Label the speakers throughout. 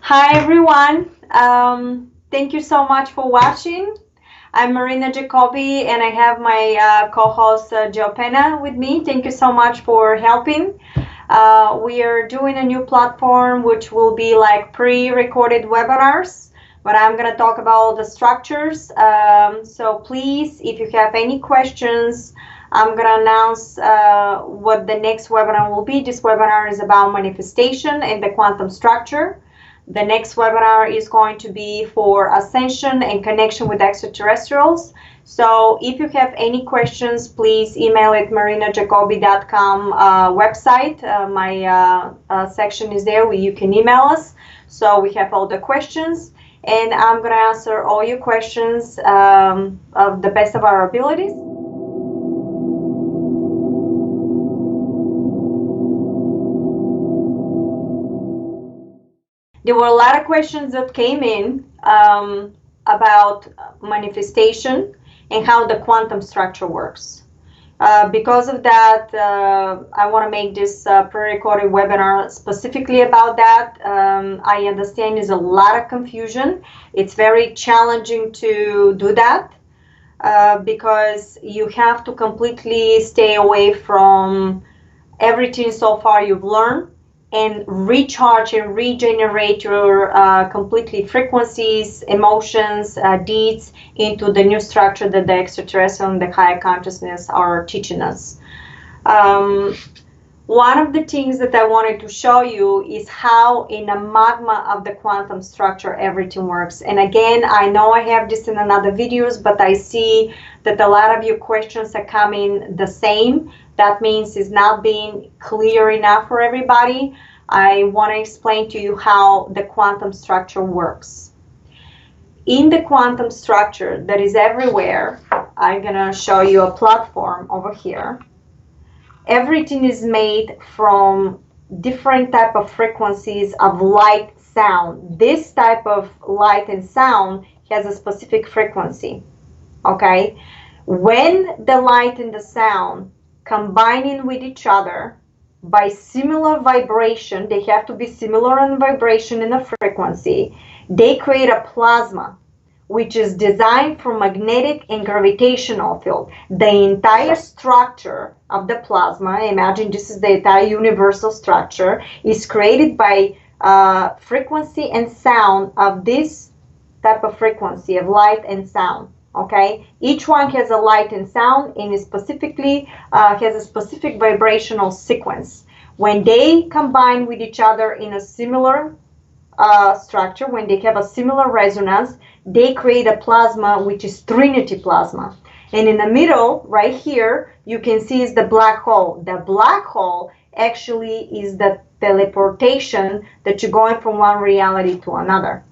Speaker 1: Hi everyone. Thank you so much for watching. I'm Marina Jacobi and I have my co-host Joe Pena with me. Thank you so much for helping. We are doing a new platform which will be like pre-recorded webinars, but I'm going to talk about the structures. So please, if you have any questions, I'm going to announce what the next webinar will be. This webinar is about manifestation and the quantum structure. The next webinar is going to be for ascension and connection with extraterrestrials. So if you have any questions, please email at marinajacobi.com website. My section is there where you can email us. So we have all the questions, and I'm going to answer all your questions of the best of our abilities. There were a lot of questions that came in about manifestation and how the quantum structure works. Because of that, I want to make this pre-recorded webinar specifically about that. I understand there's a lot of confusion. It's very challenging to do that because you have to completely stay away from everything so far you've learned and recharge and regenerate your completely frequencies, emotions, deeds into the new structure that the extraterrestrial and the higher consciousness are teaching us. One of the things that I wanted to show you is how in a magma of the quantum structure everything works. And again, I know I have this in another videos, but I see that a lot of your questions are coming the same. That means it's not being clear enough for everybody. I want to explain to you how the quantum structure works. In the quantum structure that is everywhere, I'm going to show you a platform over here. Everything is made from different type of frequencies of light sound. This type of light and sound has a specific frequency. Okay? When the light and the sound combining with each other by similar vibration, they have to be similar in vibration and a frequency, they create a plasma which is designed for magnetic and gravitational field. The entire structure of the plasma, imagine this is the entire universal structure, is created by frequency and sound of this type of frequency of light and sound. Okay, each one has a light and sound, and specifically has a specific vibrational sequence. When they combine with each other in a similar structure, when they have a similar resonance, they create a plasma which is Trinity plasma. And in the middle, right here, you can see is the black hole. The black hole actually is the teleportation that you're going from one reality to another.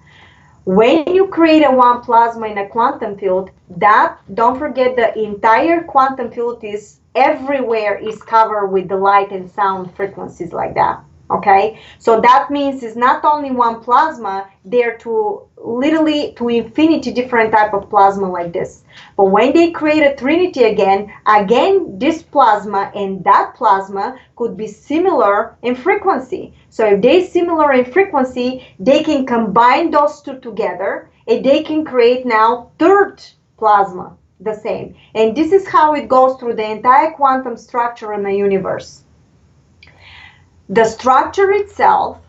Speaker 1: When you create a one plasma in a quantum field, that, don't forget, the entire quantum field is everywhere is covered with the light and sound frequencies like that. Okay, so that means it's not only one plasma, there to literally to infinity different type of plasma like this. But when they create a trinity again this plasma and that plasma could be similar in frequency. So if they're similar in frequency, they can combine those two together and they can create now third plasma the same. And this is how it goes through the entire quantum structure in the universe. The structure itself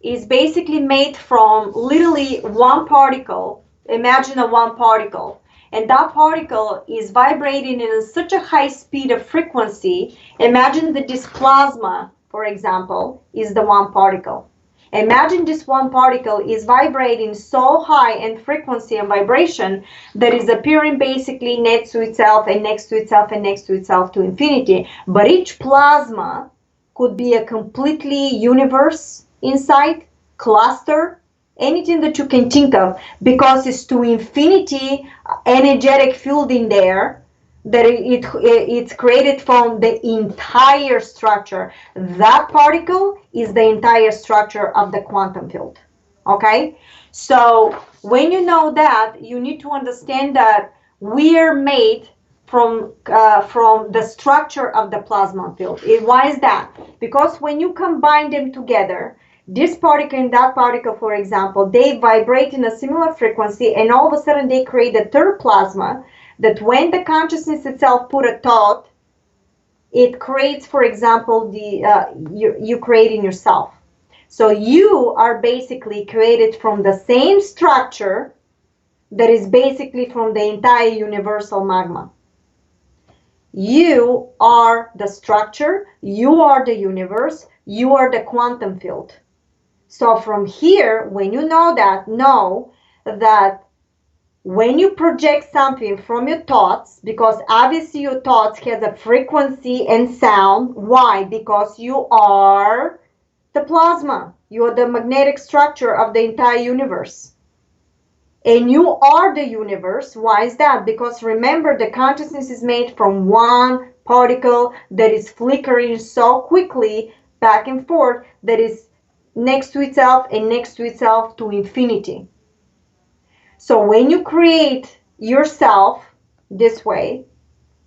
Speaker 1: is basically made from literally one particle. Imagine a one particle. And that particle is vibrating in such a high speed of frequency. Imagine that this plasma, for example, is the one particle. Imagine this one particle is vibrating so high in frequency and vibration that is appearing basically next to itself and next to itself and next to itself to infinity. But each plasma could be a completely universe inside, cluster, anything that you can think of, because it's to infinity energetic field in there that it's created from the entire structure. That particle is the entire structure of the quantum field. Okay, so when you know that, you need to understand that we are made from the structure of the plasma field. Why is that? Because when you combine them together, this particle and that particle, for example, they vibrate in a similar frequency, and all of a sudden they create a third plasma that when the consciousness itself put a thought, it creates, for example, you creating yourself. So you are basically created from the same structure that is basically from the entire universal magma. You are the structure, you are the universe, you are the quantum field. So from here, when you know that when you project something from your thoughts, because obviously your thoughts has a frequency and sound. Why? Because you are the plasma. You are the magnetic structure of the entire universe. And you are the universe. Why is that? Because remember, the consciousness is made from one particle that is flickering so quickly back and forth that is next to itself and next to itself to infinity. So when you create yourself this way,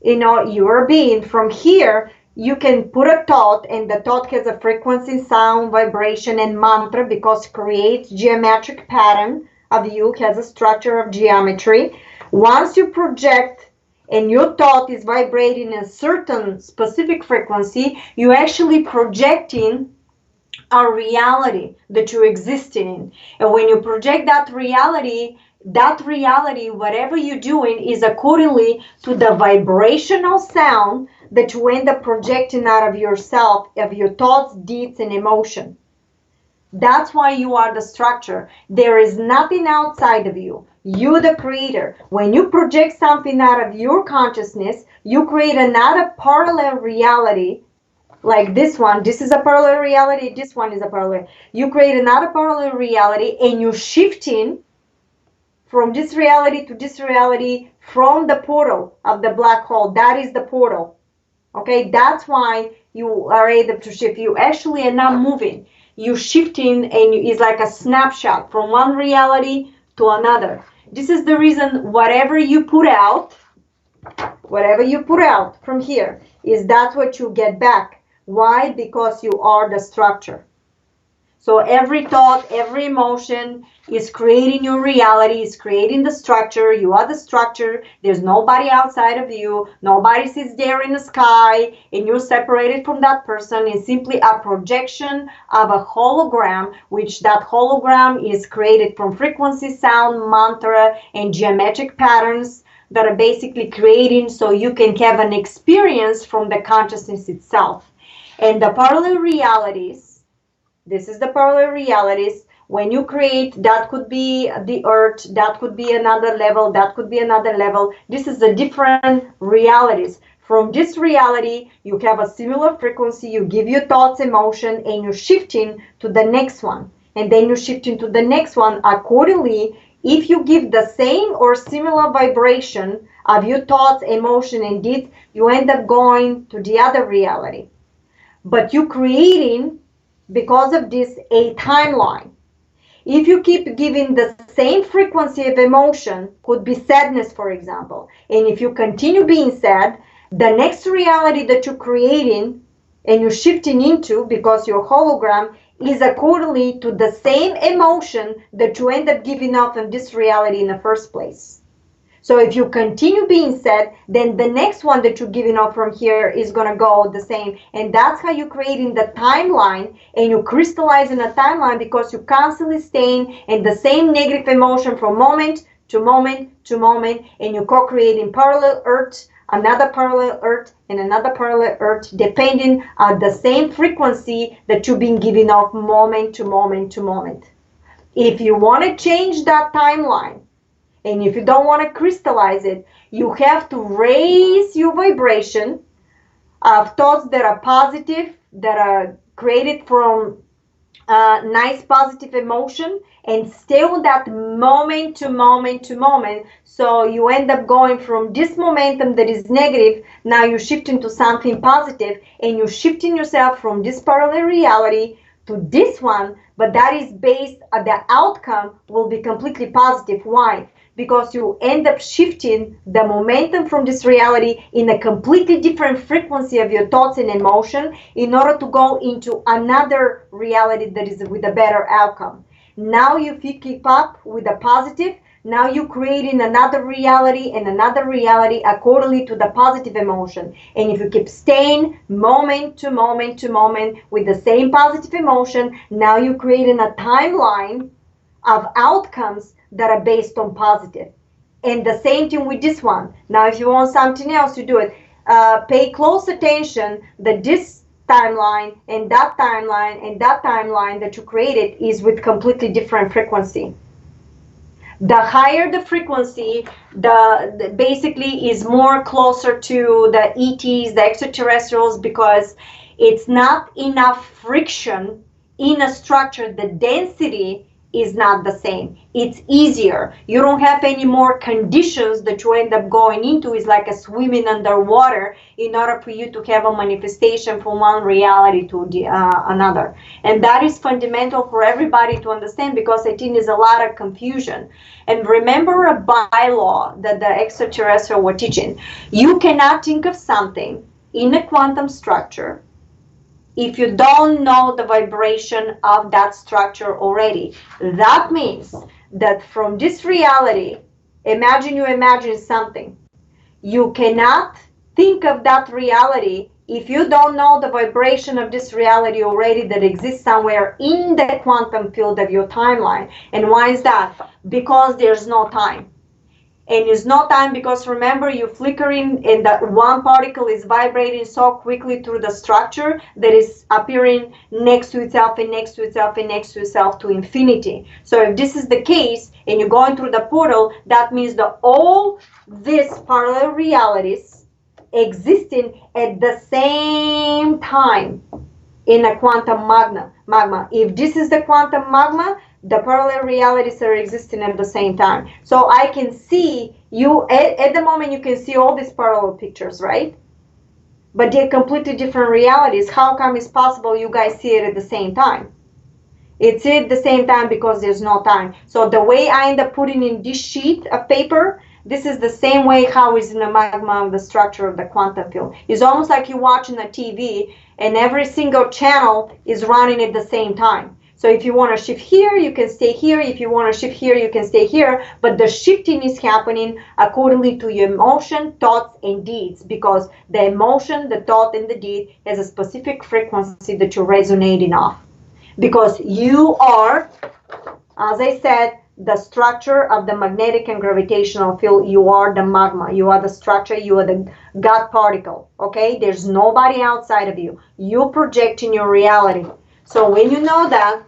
Speaker 1: you're being from here, you can put a thought, and the thought has a frequency, sound, vibration, and mantra, because it creates geometric pattern of you, has a structure of geometry. Once you project and your thought is vibrating a certain specific frequency, you're actually projecting a reality that you're existing in. And when you project that reality, whatever you're doing is accordingly to the vibrational sound that you end up projecting out of yourself, of your thoughts, deeds, and emotion. That's why you are the structure. There is nothing outside of you. You're the creator. When you project something out of your consciousness, you create another parallel reality. Like this one, this is a parallel reality, this one is a parallel. You create another parallel reality, and you're shifting from this reality to this reality from the portal of the black hole. That is the portal. Okay, that's why you are able to shift. You actually are not moving. You're shifting, and it's like a snapshot from one reality to another. This is the reason whatever you put out from here, is that's what you get back. Why? Because you are the structure. So every thought, every emotion is creating your reality, is creating the structure. You are the structure. There's nobody outside of you. Nobody sits there in the sky and you're separated from that person. It's simply a projection of a hologram, which that hologram is created from frequency, sound, mantra, and geometric patterns that are basically creating so you can have an experience from the consciousness itself. And the parallel realities, this is the parallel realities. When you create, that could be the earth, that could be another level, that could be another level. This is the different realities. From this reality, you have a similar frequency, you give your thoughts, emotion, and you're shifting to the next one. And then you're shifting to the next one accordingly. If you give the same or similar vibration of your thoughts, emotion, and deeds, you end up going to the other reality. But you're creating, because of this, a timeline. If you keep giving the same frequency of emotion, could be sadness, for example, and if you continue being sad, the next reality that you're creating and you're shifting into, because your hologram, is accordingly to the same emotion that you end up giving off in this reality in the first place. So if you continue being sad, then the next one that you're giving off from here is going to go the same. And that's how you're creating the timeline, and you're crystallizing a timeline, because you're constantly staying in the same negative emotion from moment to moment to moment, and you're co-creating parallel earth, another parallel earth, and another parallel earth, depending on the same frequency that you've been giving off moment to moment to moment. If you want to change that timeline, and if you don't want to crystallize it, you have to raise your vibration of thoughts that are positive, that are created from nice positive emotion, and stay on that moment to moment to moment. So you end up going from this momentum that is negative, now you're shifting to something positive, and you're shifting yourself from this parallel reality to this one, but that is based on the outcome will be completely positive. Why? Because you end up shifting the momentum from this reality in a completely different frequency of your thoughts and emotion in order to go into another reality that is with a better outcome. Now you keep up with the positive. Now you're creating another reality and another reality accordingly to the positive emotion. And if you keep staying moment to moment to moment with the same positive emotion, now you're creating a timeline of outcomes that are based on positive. And the same thing with this one. Now, if you want something else, you do it. Pay close attention that this timeline and that timeline and that timeline that you created is with completely different frequency. The higher the frequency, the basically is more closer to the ETs, the extraterrestrials, because it's not enough friction in a structure. The density is not the same. It's easier. You don't have any more conditions that you end up going into. It's like a swimming underwater in order for you to have a manifestation from one reality to the another. And that is fundamental for everybody to understand, because I think there's a lot of confusion. And remember a bylaw that the extraterrestrial were teaching. You cannot think of something in a quantum structure if you don't know the vibration of that structure already. That means that from this reality, imagine something. You cannot think of that reality if you don't know the vibration of this reality already that exists somewhere in the quantum field of your timeline. And why is that? Because there's no time. And there's no time because remember, you're flickering and that one particle is vibrating so quickly through the structure that is appearing next to itself and next to itself and next to itself to infinity. So if this is the case and you're going through the portal, that means that all these parallel realities existing at the same time in a quantum magma. If this is the quantum magma, the parallel realities are existing at the same time. So I can see you, at the moment you can see all these parallel pictures, right? But they're completely different realities. How come it's possible you guys see it at the same time? It's at the same time because there's no time. So the way I end up putting in this sheet of paper, this is the same way how is in the magma of the structure of the quantum field. It's almost like you're watching a TV and every single channel is running at the same time. So if you want to shift here, you can stay here. If you want to shift here, you can stay here. But the shifting is happening accordingly to your emotion, thoughts, and deeds, because the emotion, the thought, and the deed has a specific frequency that you're resonating off. Because you are, as I said, the structure of the magnetic and gravitational field. You are the magma. You are the structure. You are the God particle. Okay? There's nobody outside of you. You're projecting your reality. So when you know that,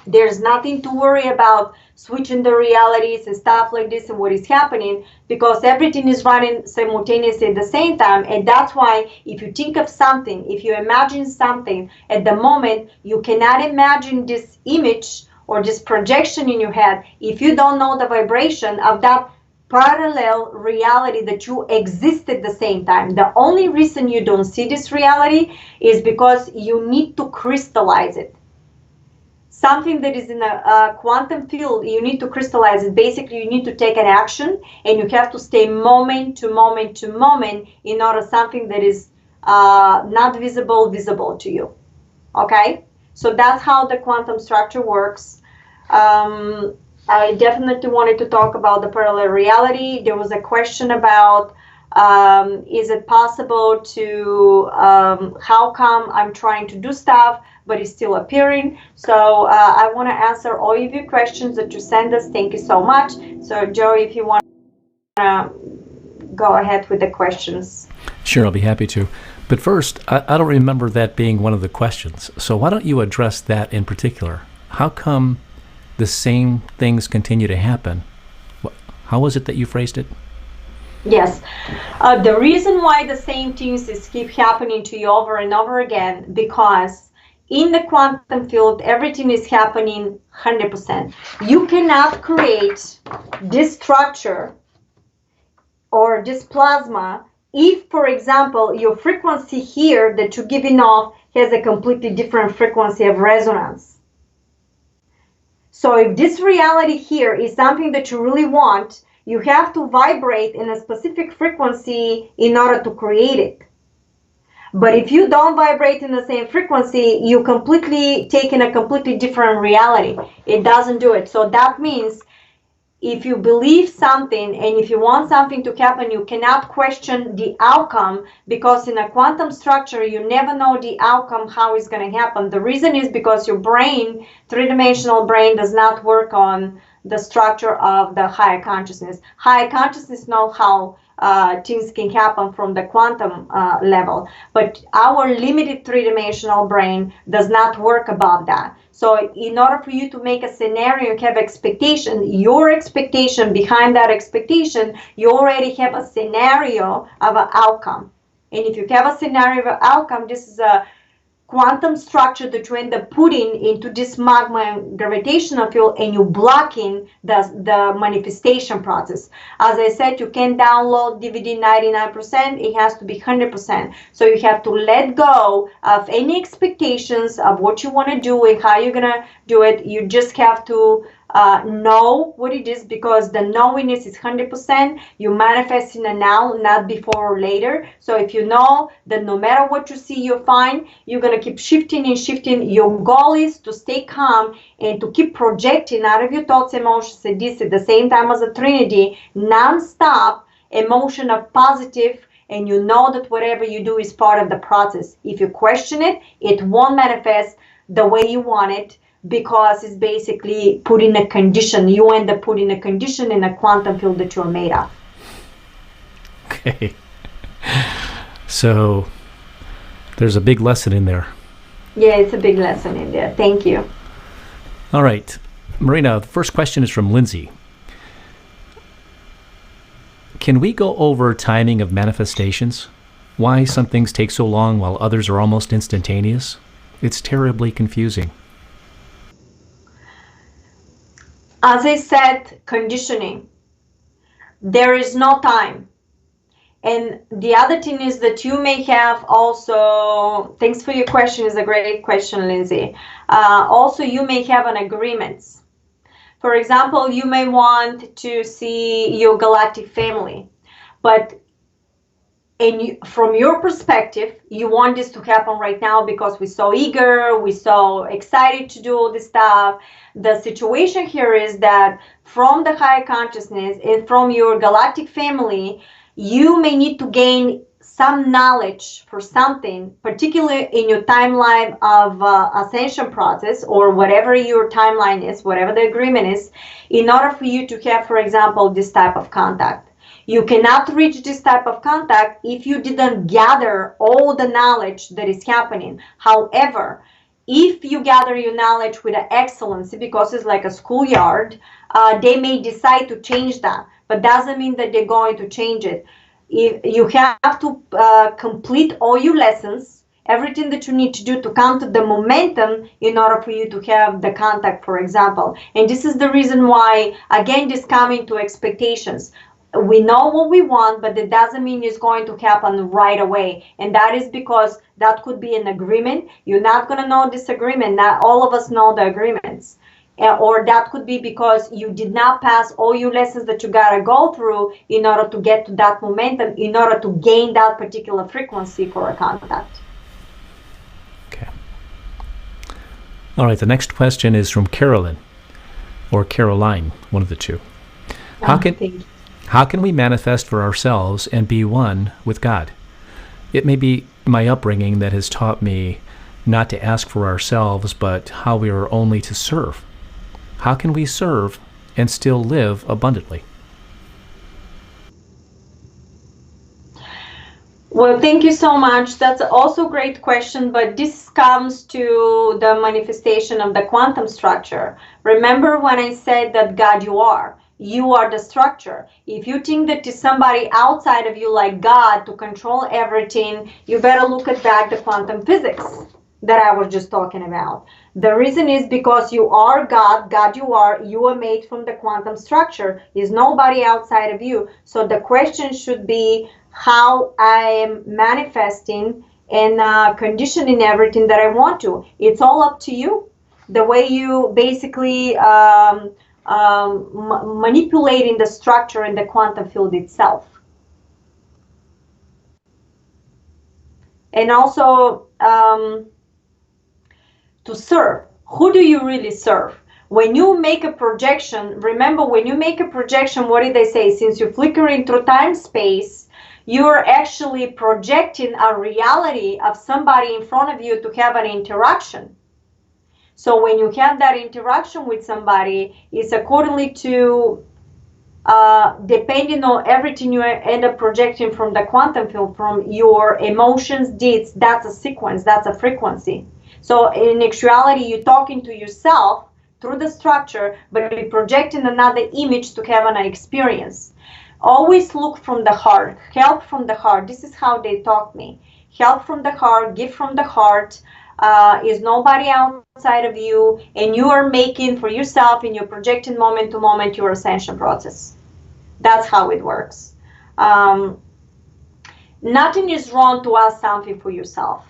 Speaker 1: there's nothing to worry about switching the realities and stuff like this and what is happening, because everything is running simultaneously at the same time. And that's why if you think of something, if you imagine something at the moment, you cannot imagine this image or this projection in your head if you don't know the vibration of that parallel reality that you exist at the same time. The only reason you don't see this reality is because you need to crystallize it. Something that is in a quantum field, you need to crystallize it. Basically, you need to take an action, and you have to stay moment to moment to moment in order something that is not visible to you. Okay? So that's how the quantum structure works. I definitely wanted to talk about the parallel reality. There was a question about is it possible to, how come I'm trying to do stuff but it's still appearing? So I want to answer all of your questions that you send us. Thank you so much. So Joey, if you want to go ahead with the questions.
Speaker 2: Sure, I'll be happy to. But first, I don't remember that being one of the questions. So why don't you address that in particular? How come the same things continue to happen? How was it that you phrased it?
Speaker 1: Yes. The reason why the same things keep happening to you over and over again, because in the quantum field, everything is happening 100%. You cannot create this structure or this plasma if, for example, your frequency here that you're giving off has a completely different frequency of resonance. So if this reality here is something that you really want, you have to vibrate in a specific frequency in order to create it. But if you don't vibrate in the same frequency, you completely take in a completely different reality. It doesn't do it. So that means if you believe something and if you want something to happen, you cannot question the outcome, because in a quantum structure, you never know the outcome, how it's going to happen. The reason is because your brain, three-dimensional brain, does not work on the structure of the higher consciousness. Higher consciousness know how things can happen from the quantum level, but our limited three-dimensional brain does not work above that. So in order for you to make a scenario, you have expectation, your expectation behind that expectation, you already have a scenario of an outcome. And if you have a scenario of an outcome, this is a quantum structure that you end up putting into this magma gravitational field, and you blocking the manifestation process. As I said, you can download DVD 99%, it has to be 100%. So you have to let go of any expectations of what you want to do and how you're going to do it. You just have to know what it is, because the knowingness is 100%. You manifest in the now, not before or later. So if you know that no matter what you see, you're fine, you're going to keep shifting and shifting. Your goal is to stay calm and to keep projecting out of your thoughts, emotions, and this at the same time as a Trinity, non-stop emotion of positive. And you know that whatever you do is part of the process. If you question it, it won't manifest the way you want it, because it's basically putting a condition. You end up putting a condition in a quantum field that you're made of.
Speaker 2: Okay. So there's a big lesson in there.
Speaker 1: Yeah, it's a big lesson in there. Thank you.
Speaker 2: All right. Marina, the first question is from Lindsay. Can we go over timing of manifestations? Why some things take so long while others are almost instantaneous? It's terribly confusing.
Speaker 1: As I said, conditioning. There is no time. And the other thing is that you may have also, thanks for your question, is a great question, Lindsay. Also, you may have an agreement. For example, you may want to see your galactic family, but from your perspective, you want this to happen right now because we're so eager, we're so excited to do all this stuff. The situation here is that from the higher consciousness and from your galactic family, you may need to gain some knowledge for something, particularly in your timeline of ascension process, or whatever your timeline is, whatever the agreement is, in order for you to have, for example, this type of contact. You cannot reach this type of contact if you didn't gather all the knowledge that is happening. However, if you gather your knowledge with an excellency, because it's like a schoolyard, they may decide to change that, but doesn't mean that they're going to change it. If you have to complete all your lessons, everything that you need to do to counter the momentum in order for you to have the contact, for example. And this is the reason why, again, this coming to expectations. We know what we want, but it doesn't mean it's going to happen right away. And that is because that could be an agreement. You're not going to know this agreement. Not all of us know the agreements. Or that could be because you did not pass all your lessons that you got to go through in order to get to that momentum, in order to gain that particular frequency for a contact.
Speaker 2: Okay. All right, the next question is from Carolyn, or Caroline, one of the two. How can we manifest for ourselves and be one with God? It may be my upbringing that has taught me not to ask for ourselves, but how we are only to serve. How can we serve and still live abundantly?
Speaker 1: Well, thank you so much. That's also a great question, but this comes to the manifestation of the quantum structure. Remember when I said that God you are the structure. If you think that is somebody outside of you like God to control everything, you better look at back the quantum physics that I was just talking about. The reason is because you are God, you are made from the quantum structure. Is nobody outside of you. So the question should be how I am manifesting conditioning everything that I want to. It's all up to you. The way you basically manipulating the structure in the quantum field itself. And also to serve. Who do you really serve? When you make a projection, remember when you make a projection, what did they say? Since you're flickering through time-space, you're actually projecting a reality of somebody in front of you to have an interaction. So when you have that interaction with somebody, it's accordingly to, depending on everything you end up projecting from the quantum field, from your emotions, deeds, that's a sequence, that's a frequency. So in actuality, you're talking to yourself through the structure, but you're projecting another image to have an experience. Always look from the heart, help from the heart. This is how they taught me. Help from the heart, give from the heart. Is nobody outside of you, and you are making for yourself, and you're projecting moment to moment your ascension process. That's how it works. Nothing is wrong to ask something for yourself.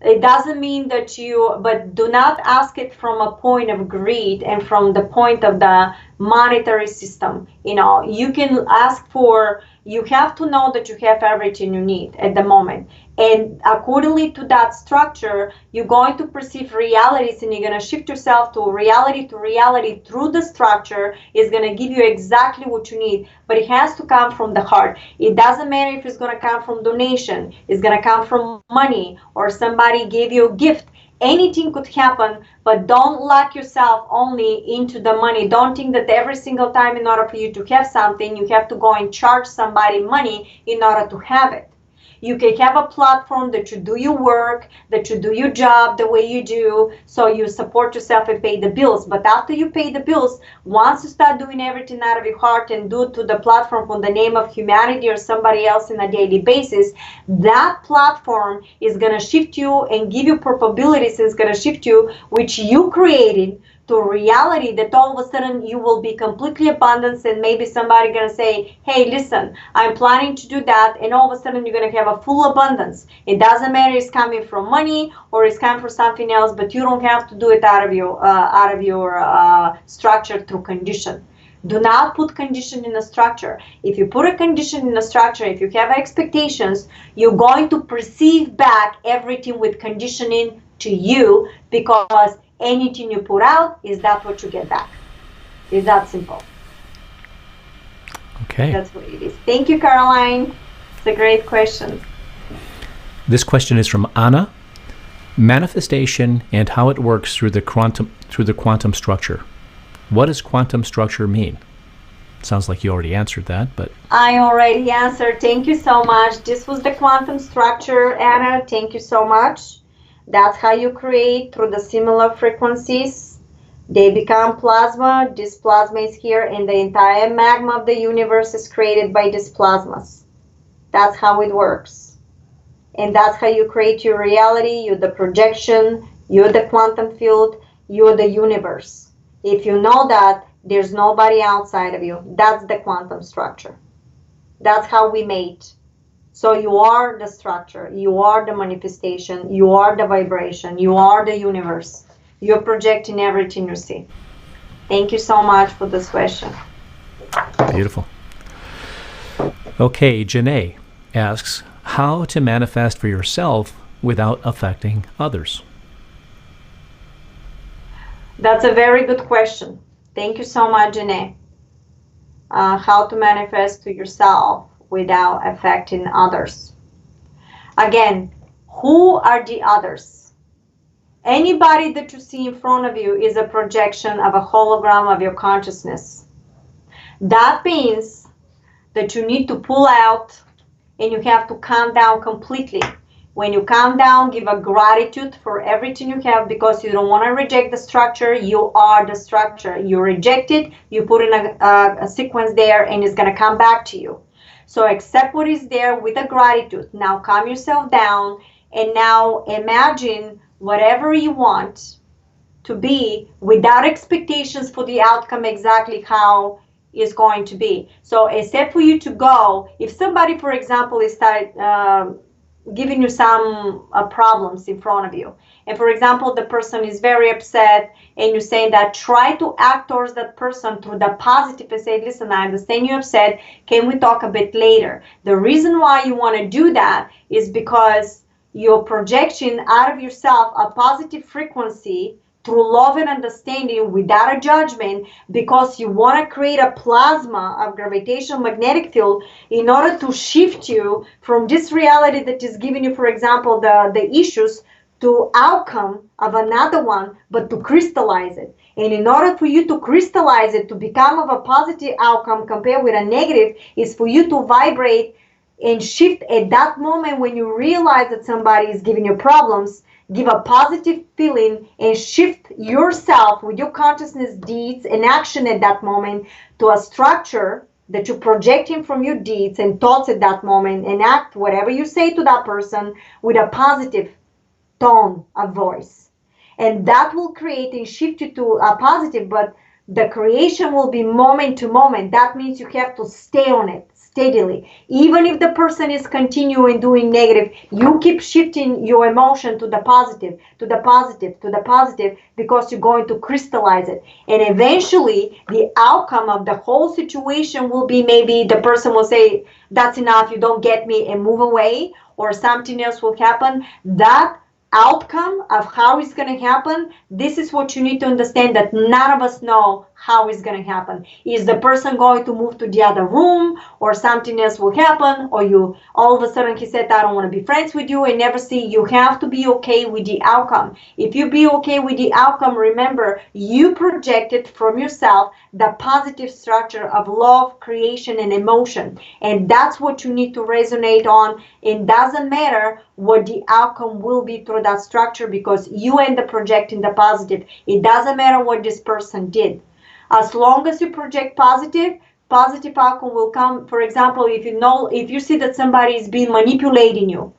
Speaker 1: It doesn't mean that but do not ask it from a point of greed and from the point of the monetary system. You know, you can ask for, you have to know that you have everything you need at the moment. And accordingly to that structure, you're going to perceive realities, and you're going to shift yourself to reality through the structure. Is going to give you exactly what you need, but it has to come from the heart. It doesn't matter if it's going to come from donation, it's going to come from money, or somebody gave you a gift. Anything could happen, but don't lock yourself only into the money. Don't think that every single time in order for you to have something, you have to go and charge somebody money in order to have it. You can have a platform that you do your work, that you do your job the way you do, so you support yourself and pay the bills. But after you pay the bills, once you start doing everything out of your heart and do to the platform from the name of humanity or somebody else on a daily basis, that platform is going to shift you and give you probabilities. It's going to shift you, which you created, to reality, that all of a sudden you will be completely abundant, and maybe somebody gonna say, hey, listen, I'm planning to do that, and all of a sudden you're gonna have a full abundance. It doesn't matter it's coming from money or it's coming from something else, but you don't have to do it out of your structure through condition. Do not put condition in a structure. If you put a condition in a structure, if you have expectations, you're going to perceive back everything with conditioning to you, because anything you put out is that what you get back. It's that simple.
Speaker 2: Okay.
Speaker 1: That's what it is. Thank you, Caroline. It's a great question.
Speaker 2: This question is from Anna. Manifestation and how it works through the quantum structure. What does quantum structure mean? Sounds like you already answered that, but
Speaker 1: I already answered. Thank you so much. This was the quantum structure, Anna. Thank you so much. That's how you create through the similar frequencies. They become plasma. This plasma is here, and the entire magma of the universe is created by these plasmas. That's how it works. And that's how you create your reality. You're the projection. You're the quantum field. You're the universe. If you know that, there's nobody outside of you. That's the quantum structure. That's how we mate. So you are the structure, you are the manifestation, you are the vibration, you are the universe. You're projecting everything you see. Thank you so much for this question.
Speaker 2: Beautiful. Okay, Janae asks, how to manifest for yourself without affecting others?
Speaker 1: That's a very good question. Thank you so much, Janae. How to manifest to yourself without affecting others. Again, who are the others? Anybody that you see in front of you is a projection of a hologram of your consciousness. That means that you need to pull out, and you have to calm down completely. When you calm down, give a gratitude for everything you have, because you don't want to reject the structure. You are the structure. You reject it, you put in a sequence there, and it's going to come back to you. So accept what is there with a gratitude. Now calm yourself down, and now imagine whatever you want to be without expectations for the outcome exactly how it's going to be. So except for you to go, if somebody, for example, is giving you some problems in front of you. And for example, the person is very upset and you say that, try to act towards that person through the positive and say, listen, I understand you're upset. Can we talk a bit later? The reason why you want to do that is because you're projecting out of yourself a positive frequency through love and understanding without a judgment, because you want to create a plasma of gravitational magnetic field in order to shift you from this reality that is giving you, for example, the issues, to outcome of another one, but to crystallize it. And in order for you to crystallize it to become of a positive outcome compared with a negative, is for you to vibrate and shift at that moment when you realize that somebody is giving you problems. Give a positive feeling and shift yourself with your consciousness, deeds, and action at that moment to a structure that you're projecting from your deeds and thoughts at that moment, and act whatever you say to that person with a positive tone of voice. And that will create and shift you to a positive, but the creation will be moment to moment. That means you have to stay on it steadily. Even if the person is continuing doing negative, you keep shifting your emotion to the positive, to the positive, to the positive, because you're going to crystallize it. And eventually the outcome of the whole situation will be, maybe the person will say, that's enough, you don't get me, and move away, or something else will happen. That outcome of how it's going to happen, this is what you need to understand, that none of us know how it's going to happen. Is the person going to move to the other room, or something else will happen, or you all of a sudden he said, I don't want to be friends with you, and never see. You have to be okay with the outcome. If you be okay with the outcome, remember, you projected from yourself the positive structure of love, creation, and emotion, and that's what you need to resonate on. It doesn't matter what the outcome will be through that structure, because you end up projecting the positive. It doesn't matter what this person did. As long as you project positive outcome will come. For example, if you see that somebody is being manipulating you,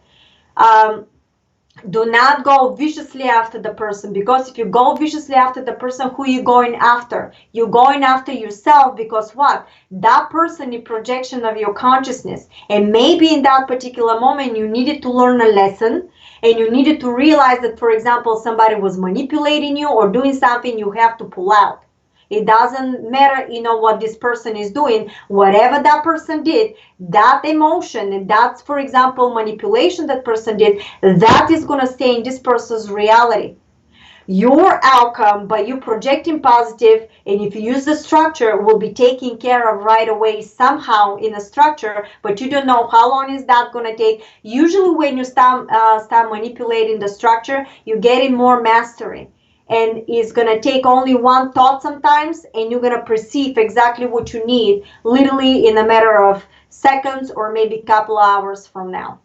Speaker 1: do not go viciously after the person, because if you go viciously after the person, who you going after? You're going after yourself, because what? That person is projection of your consciousness, and maybe in that particular moment you needed to learn a lesson, and you needed to realize that, for example, somebody was manipulating you or doing something, you have to pull out. It doesn't matter, what this person is doing. Whatever that person did, that emotion, and that's, for example, manipulation that person did, that is going to stay in this person's reality. Your outcome, by you projecting positive, and if you use the structure, will be taken care of right away somehow in a structure, but you don't know how long is that going to take. Usually when you start manipulating the structure, you're getting more mastery. And it's going to take only one thought sometimes, and you're going to perceive exactly what you need, literally in a matter of seconds or maybe a couple hours from now.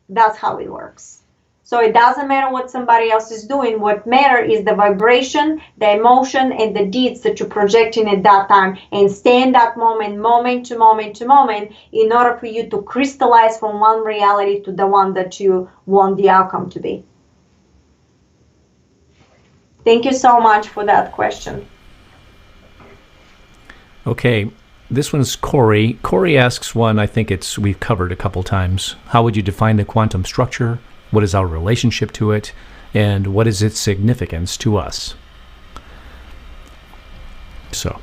Speaker 1: That's how it works. So it doesn't matter what somebody else is doing. What matters is the vibration, the emotion, and the deeds that you're projecting at that time. And stay in that moment, moment to moment to moment, in order for you to crystallize from one reality to the one that you want the outcome to be. Thank you so much for that question.
Speaker 2: Okay, this one's Corey. Corey asks one I think we've covered a couple times. How would you define the quantum structure? What is our relationship to it? And what is its significance to us? So,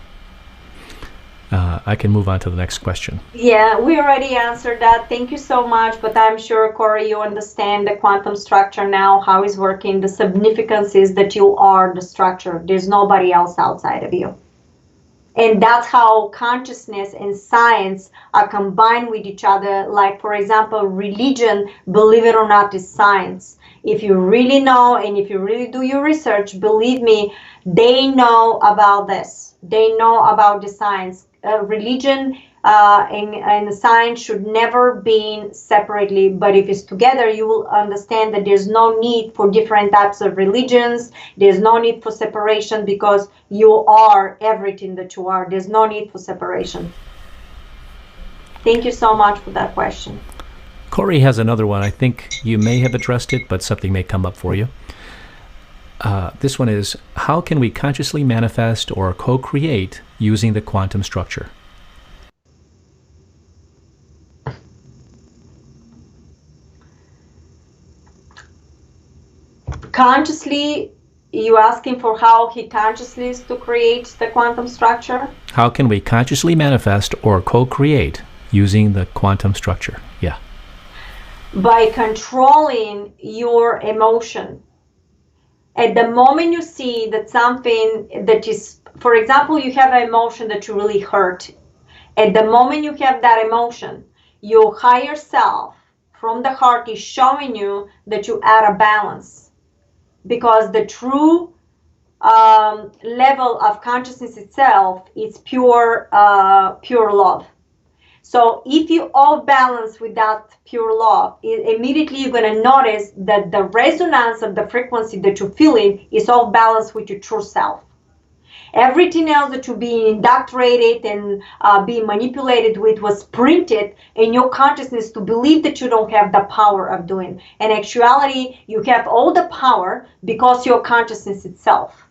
Speaker 2: I can move on to the next question.
Speaker 1: Yeah, we already answered that. Thank you so much. But I'm sure, Corey, you understand the quantum structure now, how it's working. The significance is that you are the structure. There's nobody else outside of you. And that's how consciousness and science are combined with each other. Like, for example, religion, believe it or not, is science. If you really know, and if you really do your research, believe me, they know about this. They know about the science. Religion and science should never be separately, but if it's together, you will understand that there's no need for different types of religions. There's no need for separation, because you are everything that you are. There's no need for separation. Thank you so much for that question.
Speaker 2: Corey has another one. I think you may have addressed it, but something may come up for you. This one is, how can we consciously manifest or co-create using the quantum structure?
Speaker 1: Consciously, you asking for how he consciously is to create the quantum structure?
Speaker 2: How can we consciously manifest or co-create using the quantum structure? Yeah.
Speaker 1: By controlling your emotion. At the moment you see that something that is, for example, you have an emotion that you really hurt. At the moment you have that emotion, your higher self from the heart is showing you that you are out of balance. Because the true level of consciousness itself is pure love. So if you off balance with that pure love, immediately you're going to notice that the resonance of the frequency that you're feeling is off balance with your true self. Everything else that you're being indoctrinated and being manipulated with was printed in your consciousness to believe that you don't have the power of doing. In actuality, you have all the power because your consciousness itself.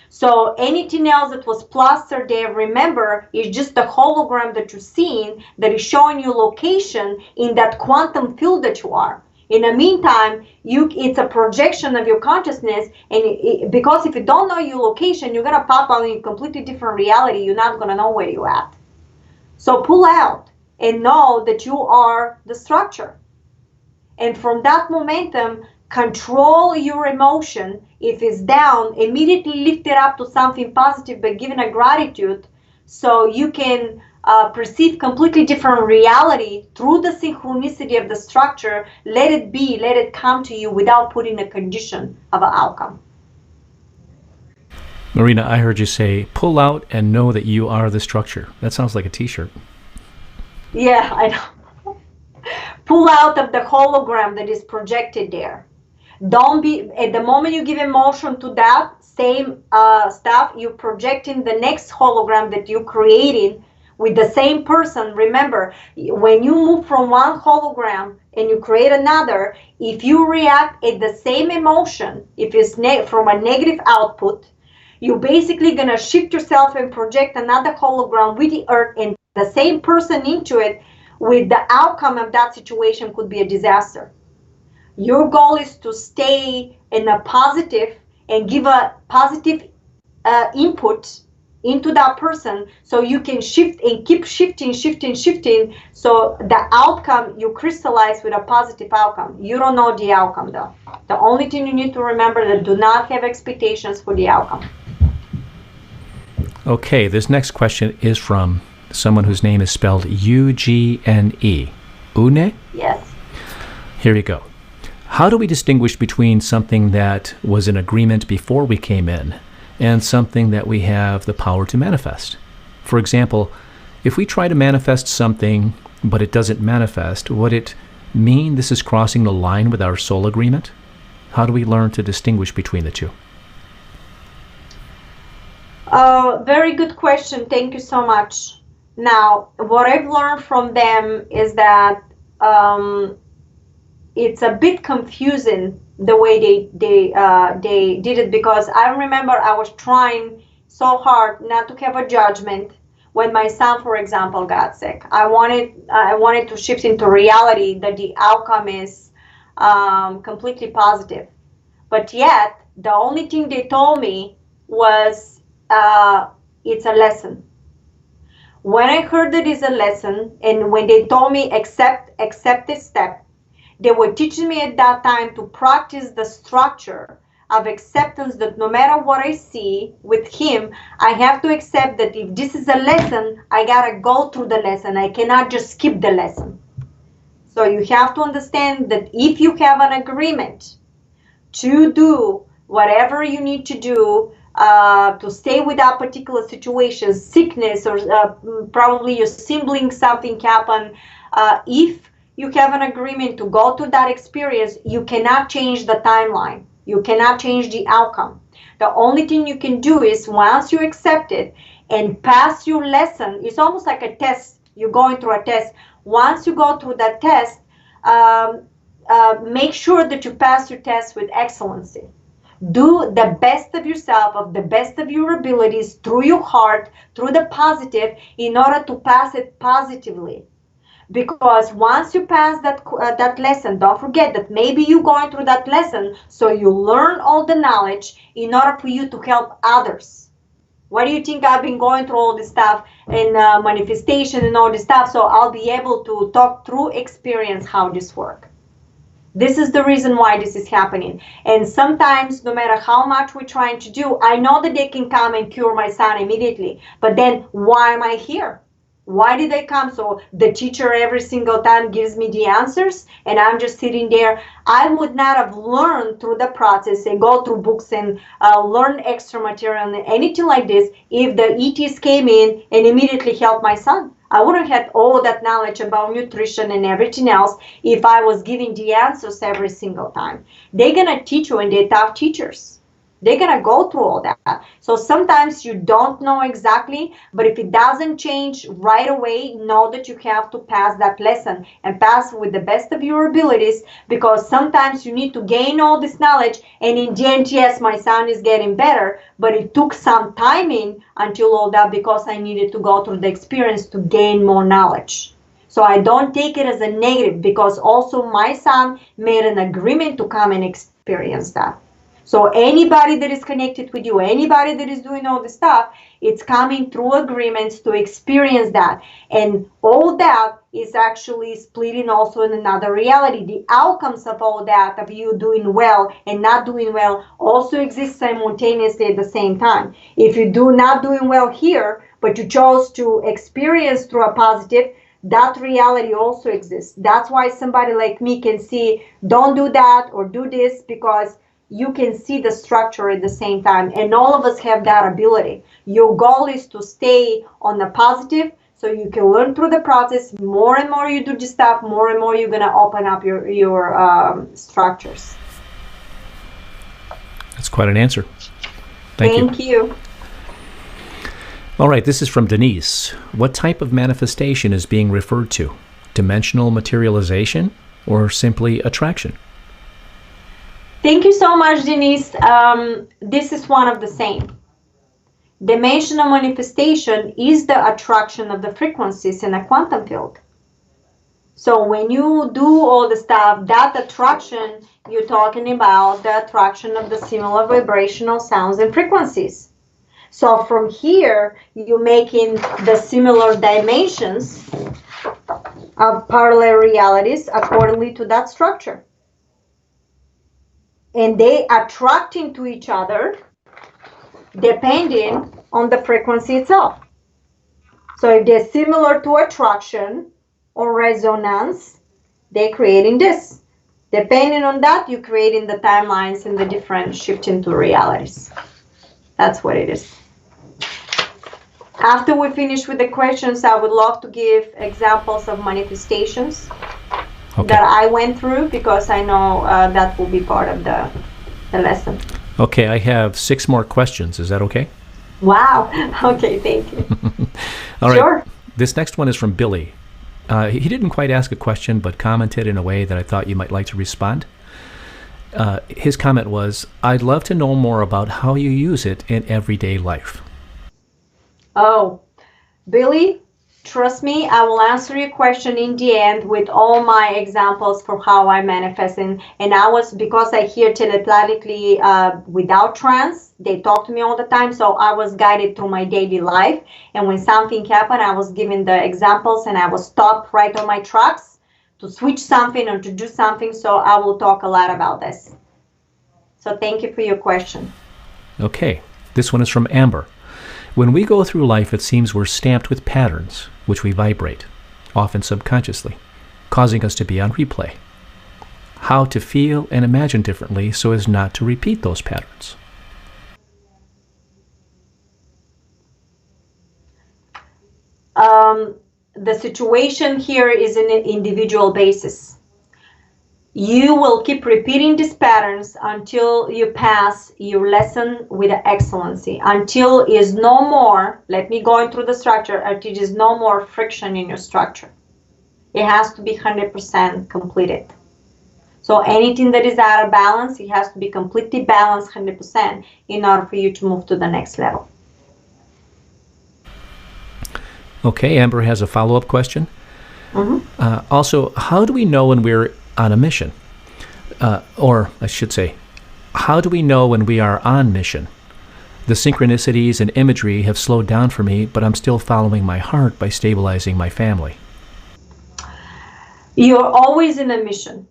Speaker 1: So anything else that was plastered there, remember, is just the hologram that you're seeing that is showing you location in that quantum field that you are. In the meantime, it's a projection of your consciousness, and because if you don't know your location, you're going to pop out in a completely different reality. You're not going to know where you're at. So pull out and know that you are the structure. And from that momentum, control your emotion. If it's down, immediately lift it up to something positive by giving a gratitude so you can perceive completely different reality through the synchronicity of the structure. Let it be, let it come to you without putting a condition of an outcome.
Speaker 2: Marina, I heard you say, pull out and know that you are the structure. That sounds like a t-shirt.
Speaker 1: Yeah, I know. Pull out of the hologram that is projected there. Don't be, at the moment you give emotion to that same stuff, you're projecting the next hologram that you created with the same person. Remember, when you move from one hologram and you create another, if you react at the same emotion, if it's from a negative output, you're basically going to shift yourself and project another hologram with the earth and the same person into it, with the outcome of that situation could be a disaster. Your goal is to stay in a positive and give a positive input into that person so you can shift and keep shifting. So the outcome you crystallize with a positive outcome. You don't know the outcome though. The only thing you need to remember that do not have expectations for the outcome.
Speaker 2: Okay, this next question is from someone whose name is spelled U-G-N-E. Une?
Speaker 1: Yes.
Speaker 2: Here you go. How do we distinguish between something that was an agreement before we came in and something that we have the power to manifest? For example, if we try to manifest something but it doesn't manifest, would it mean this is crossing the line with our soul agreement? How do we learn to distinguish between the two?
Speaker 1: Very good question. Thank you so much. Now, what I've learned from them is that it's a bit confusing the way they did it, because I remember I was trying so hard not to have a judgment when my son, for example, got sick. I wanted to shift into reality that the outcome is completely positive, but yet the only thing they told me was it's a lesson. When I heard that it's a lesson, and when they told me accept this step, they were teaching me at that time to practice the structure of acceptance, that no matter what I see with him, I have to accept that if this is a lesson, I gotta go through the lesson. I cannot just skip the lesson. So you have to understand that if you have an agreement to do whatever you need to do to stay with that particular situation, sickness, or probably your sibling, something happened, if you have an agreement to go through that experience, you cannot change the timeline. You cannot change the outcome. The only thing you can do is, once you accept it and pass your lesson, it's almost like a test. You're going through a test. Once you go through that test, make sure that you pass your test with excellency. Do the best of yourself, of the best of your abilities, through your heart, through the positive, in order to pass it positively. Because once you pass that lesson, don't forget that maybe you're going through that lesson, so you learn all the knowledge in order for you to help others. Why do you think I've been going through all this stuff and manifestation and all this stuff? So I'll be able to talk through experience how this works. This is the reason why this is happening. And sometimes, no matter how much we're trying to do, I know that they can come and cure my son immediately. But then why am I here? Why did they come? So the teacher every single time gives me the answers and I'm just sitting there. I would not have learned through the process and go through books and learn extra material and anything like this if the ETs came in and immediately helped my son. I wouldn't have all that knowledge about nutrition and everything else if I was giving the answers every single time. They're going to teach you, and they're tough teachers. They're going to go through all that. So sometimes you don't know exactly, but if it doesn't change right away, know that you have to pass that lesson and pass with the best of your abilities, because sometimes you need to gain all this knowledge. And in the end, yes, my son is getting better, but it took some timing until all that because I needed to go through the experience to gain more knowledge. So I don't take it as a negative, because also my son made an agreement to come and experience that. So anybody that is connected with you, anybody that is doing all this stuff, it's coming through agreements to experience that. And all that is actually splitting also in another reality. The outcomes of all that, of you doing well and not doing well, also exist simultaneously at the same time. If you do not doing well here, but you chose to experience through a positive, that reality also exists. That's why somebody like me can see, don't do that or do this, because you can see the structure at the same time. And all of us have that ability. Your goal is to stay on the positive so you can learn through the process. More and more you do this stuff, more and more you're going to open up your structures.
Speaker 2: That's quite an answer. Thank
Speaker 1: you.
Speaker 2: All right, this is from Denise. What type of manifestation is being referred to? Dimensional materialization or simply attraction?
Speaker 1: Thank you so much, Denise. This is one of the same. Dimensional manifestation is the attraction of the frequencies in a quantum field. So when you do all the stuff, that attraction, you're talking about the attraction of the similar vibrational sounds and frequencies. So from here, you're making the similar dimensions of parallel realities accordingly to that structure. And they attracting to each other depending on the frequency itself. So if they're similar to attraction or resonance, they're creating this. Depending on that, you're creating the timelines and the different shifting to realities. That's what it is. After we finish with the questions, I would love to give examples of manifestations that I went through, because I know that will be part of the lesson.
Speaker 2: Okay, I have 6 more questions. Is that okay?
Speaker 1: Wow. Okay, thank you.
Speaker 2: All right.
Speaker 1: Sure.
Speaker 2: This next one is from Billy. He didn't quite ask a question, but commented in a way that I thought you might like to respond. His comment was, I'd love to know more about how you use it in everyday life.
Speaker 1: Oh, Billy, trust me, I will answer your question in the end with all my examples for how I manifest. And because I hear telepathically without trance, they talk to me all the time. So I was guided through my daily life. And when something happened, I was given the examples and I was stopped right on my tracks to switch something or to do something. So I will talk a lot about this. So thank you for your question.
Speaker 2: Okay, this one is from Amber. When we go through life, it seems we're stamped with patterns, which we vibrate, often subconsciously, causing us to be on replay. How to feel and imagine differently so as not to repeat those patterns?
Speaker 1: The situation here is in an individual basis. You will keep repeating these patterns until you pass your lesson with excellency, until is no more, let me go through the structure, until there is no more friction in your structure. It has to be 100% completed. So anything that is out of balance, it has to be completely balanced 100% in order for you to move to the next level.
Speaker 2: Okay, Amber has a follow-up question. Also, how do we know when we're on a mission? Or I should say, how do we know when we are on mission? The synchronicities and imagery have slowed down for me, but I'm still following my heart by stabilizing my family.
Speaker 1: You're always in a mission.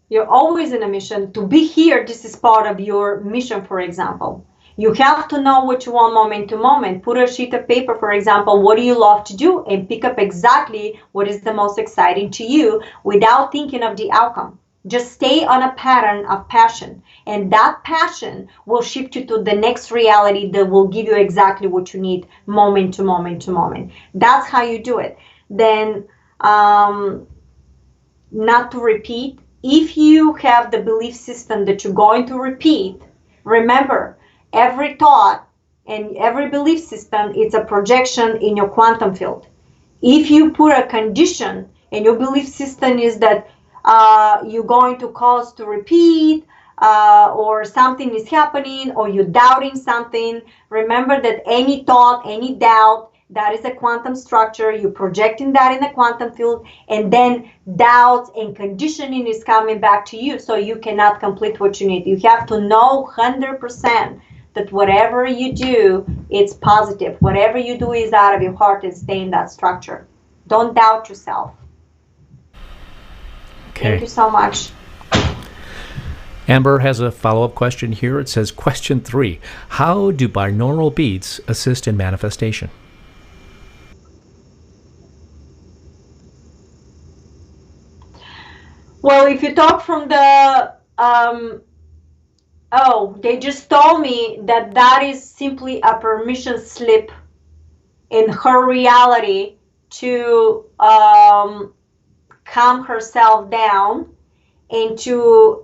Speaker 1: You're always in a mission. To be here, this is part of your mission, for example. You have to know what you want moment to moment. Put a sheet of paper, for example, what do you love to do, and pick up exactly what is the most exciting to you without thinking of the outcome. Just stay on a pattern of passion, and that passion will shift you to the next reality that will give you exactly what you need moment to moment to moment. That's how you do it. Then, not to repeat, if you have the belief system that you're going to repeat, remember, every thought and every belief system, it's a projection in your quantum field. If you put a condition and your belief system is that you're going to cause to repeat, or something is happening, or you're doubting something, remember that any thought, any doubt, that is a quantum structure. You're projecting that in the quantum field, and then doubts and conditioning is coming back to you, so you cannot complete what you need. You have to know 100% that whatever you do, it's positive. Whatever you do is out of your heart and stay in that structure. Don't doubt yourself.
Speaker 2: Okay.
Speaker 1: Thank you so much.
Speaker 2: Amber has a follow-up question here. It says, question 3, how do binaural beats assist in manifestation?
Speaker 1: Well, if you talk from the, they just told me that that is simply a permission slip in her reality to calm herself down and to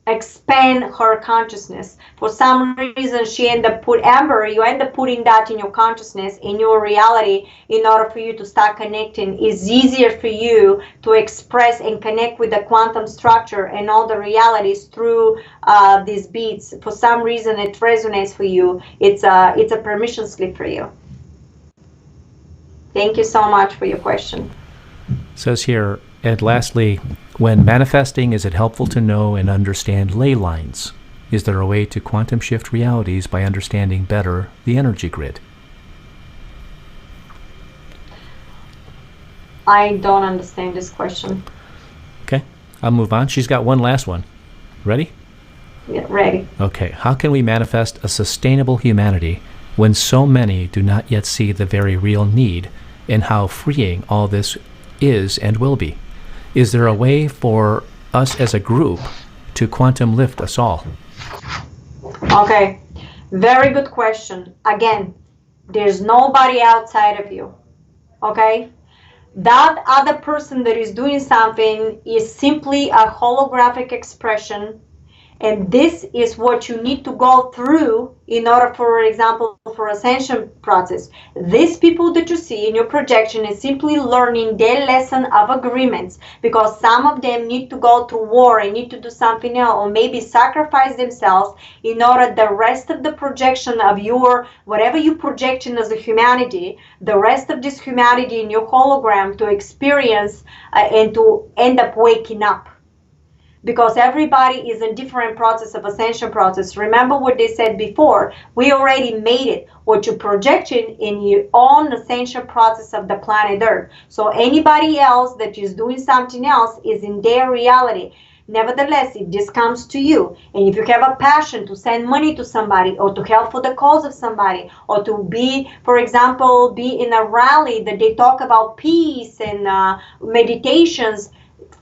Speaker 1: expand her consciousness. For some reason, she ended up Amber, you end up putting that in your consciousness, in your reality, in order for you to start connecting. It's easier for you to express and connect with the quantum structure and all the realities through these beats. For some reason, it resonates for you. It's a permission slip for you. Thank you so much for your question.
Speaker 2: Says here, and lastly, when manifesting, is it helpful to know and understand ley lines? Is there a way to quantum shift realities by understanding better the energy grid?
Speaker 1: I don't understand this question.
Speaker 2: Okay, I'll move on. She's got one last one. Ready?
Speaker 1: Yeah, ready.
Speaker 2: Okay, how can we manifest a sustainable humanity when so many do not yet see the very real need, and how freeing all this is and will be? Is there a way for us as a group to quantum lift us all?
Speaker 1: Okay, very good question. Again, there's nobody outside of you, okay? That other person that is doing something is simply a holographic expression, and this is what you need to go through in order, for example, for ascension process. These people that you see in your projection is simply learning their lesson of agreements, because some of them need to go through war and need to do something else, or maybe sacrifice themselves in order the rest of the projection of your, whatever you projecting as a humanity, the rest of this humanity in your hologram to experience and to end up waking up. Because everybody is in different process of ascension process. Remember what they said before, we already made it. What you're projecting in your own ascension process of the planet Earth. So anybody else that is doing something else is in their reality. Nevertheless, if this comes to you, and if you have a passion to send money to somebody, or to help for the cause of somebody, or to be, for example, be in a rally that they talk about peace and meditations,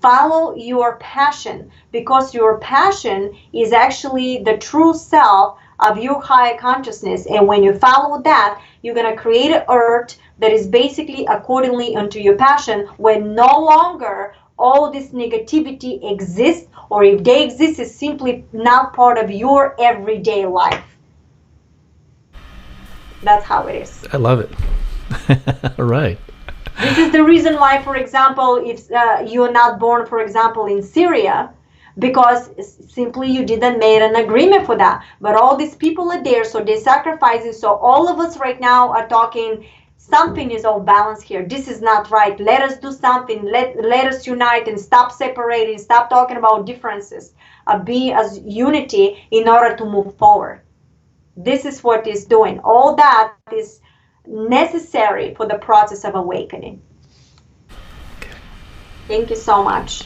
Speaker 1: follow your passion, because your passion is actually the true self of your higher consciousness. And when you follow that, you're going to create an earth that is basically accordingly unto your passion, when no longer all this negativity exists, or if they exist, is simply not part of your everyday life. That's how it is.
Speaker 2: I love it. All right.
Speaker 1: This is the reason why, for example, if you're not born, for example, in Syria, because simply you didn't make an agreement for that. But all these people are there, so they're sacrificing. So all of us right now are talking something is off balance here. This is not right. Let us do something. Let us unite and stop separating, stop talking about differences, be as unity in order to move forward. This is what it's doing. All that is necessary for the process of awakening.
Speaker 2: Okay.
Speaker 1: Thank you so much.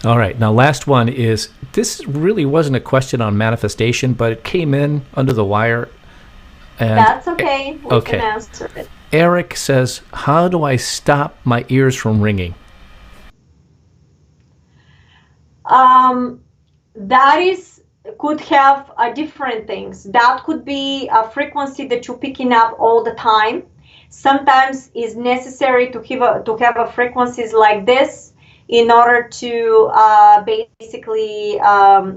Speaker 2: All right. Now, last one is, this really wasn't a question on manifestation, but it came in under the wire. And
Speaker 1: that's okay. We
Speaker 2: okay.
Speaker 1: can answer it.
Speaker 2: Eric says, how do I stop my ears from ringing?
Speaker 1: That could have different things. That could be a frequency that you're picking up all the time. Sometimes it's necessary to have a frequencies like this in order to basically,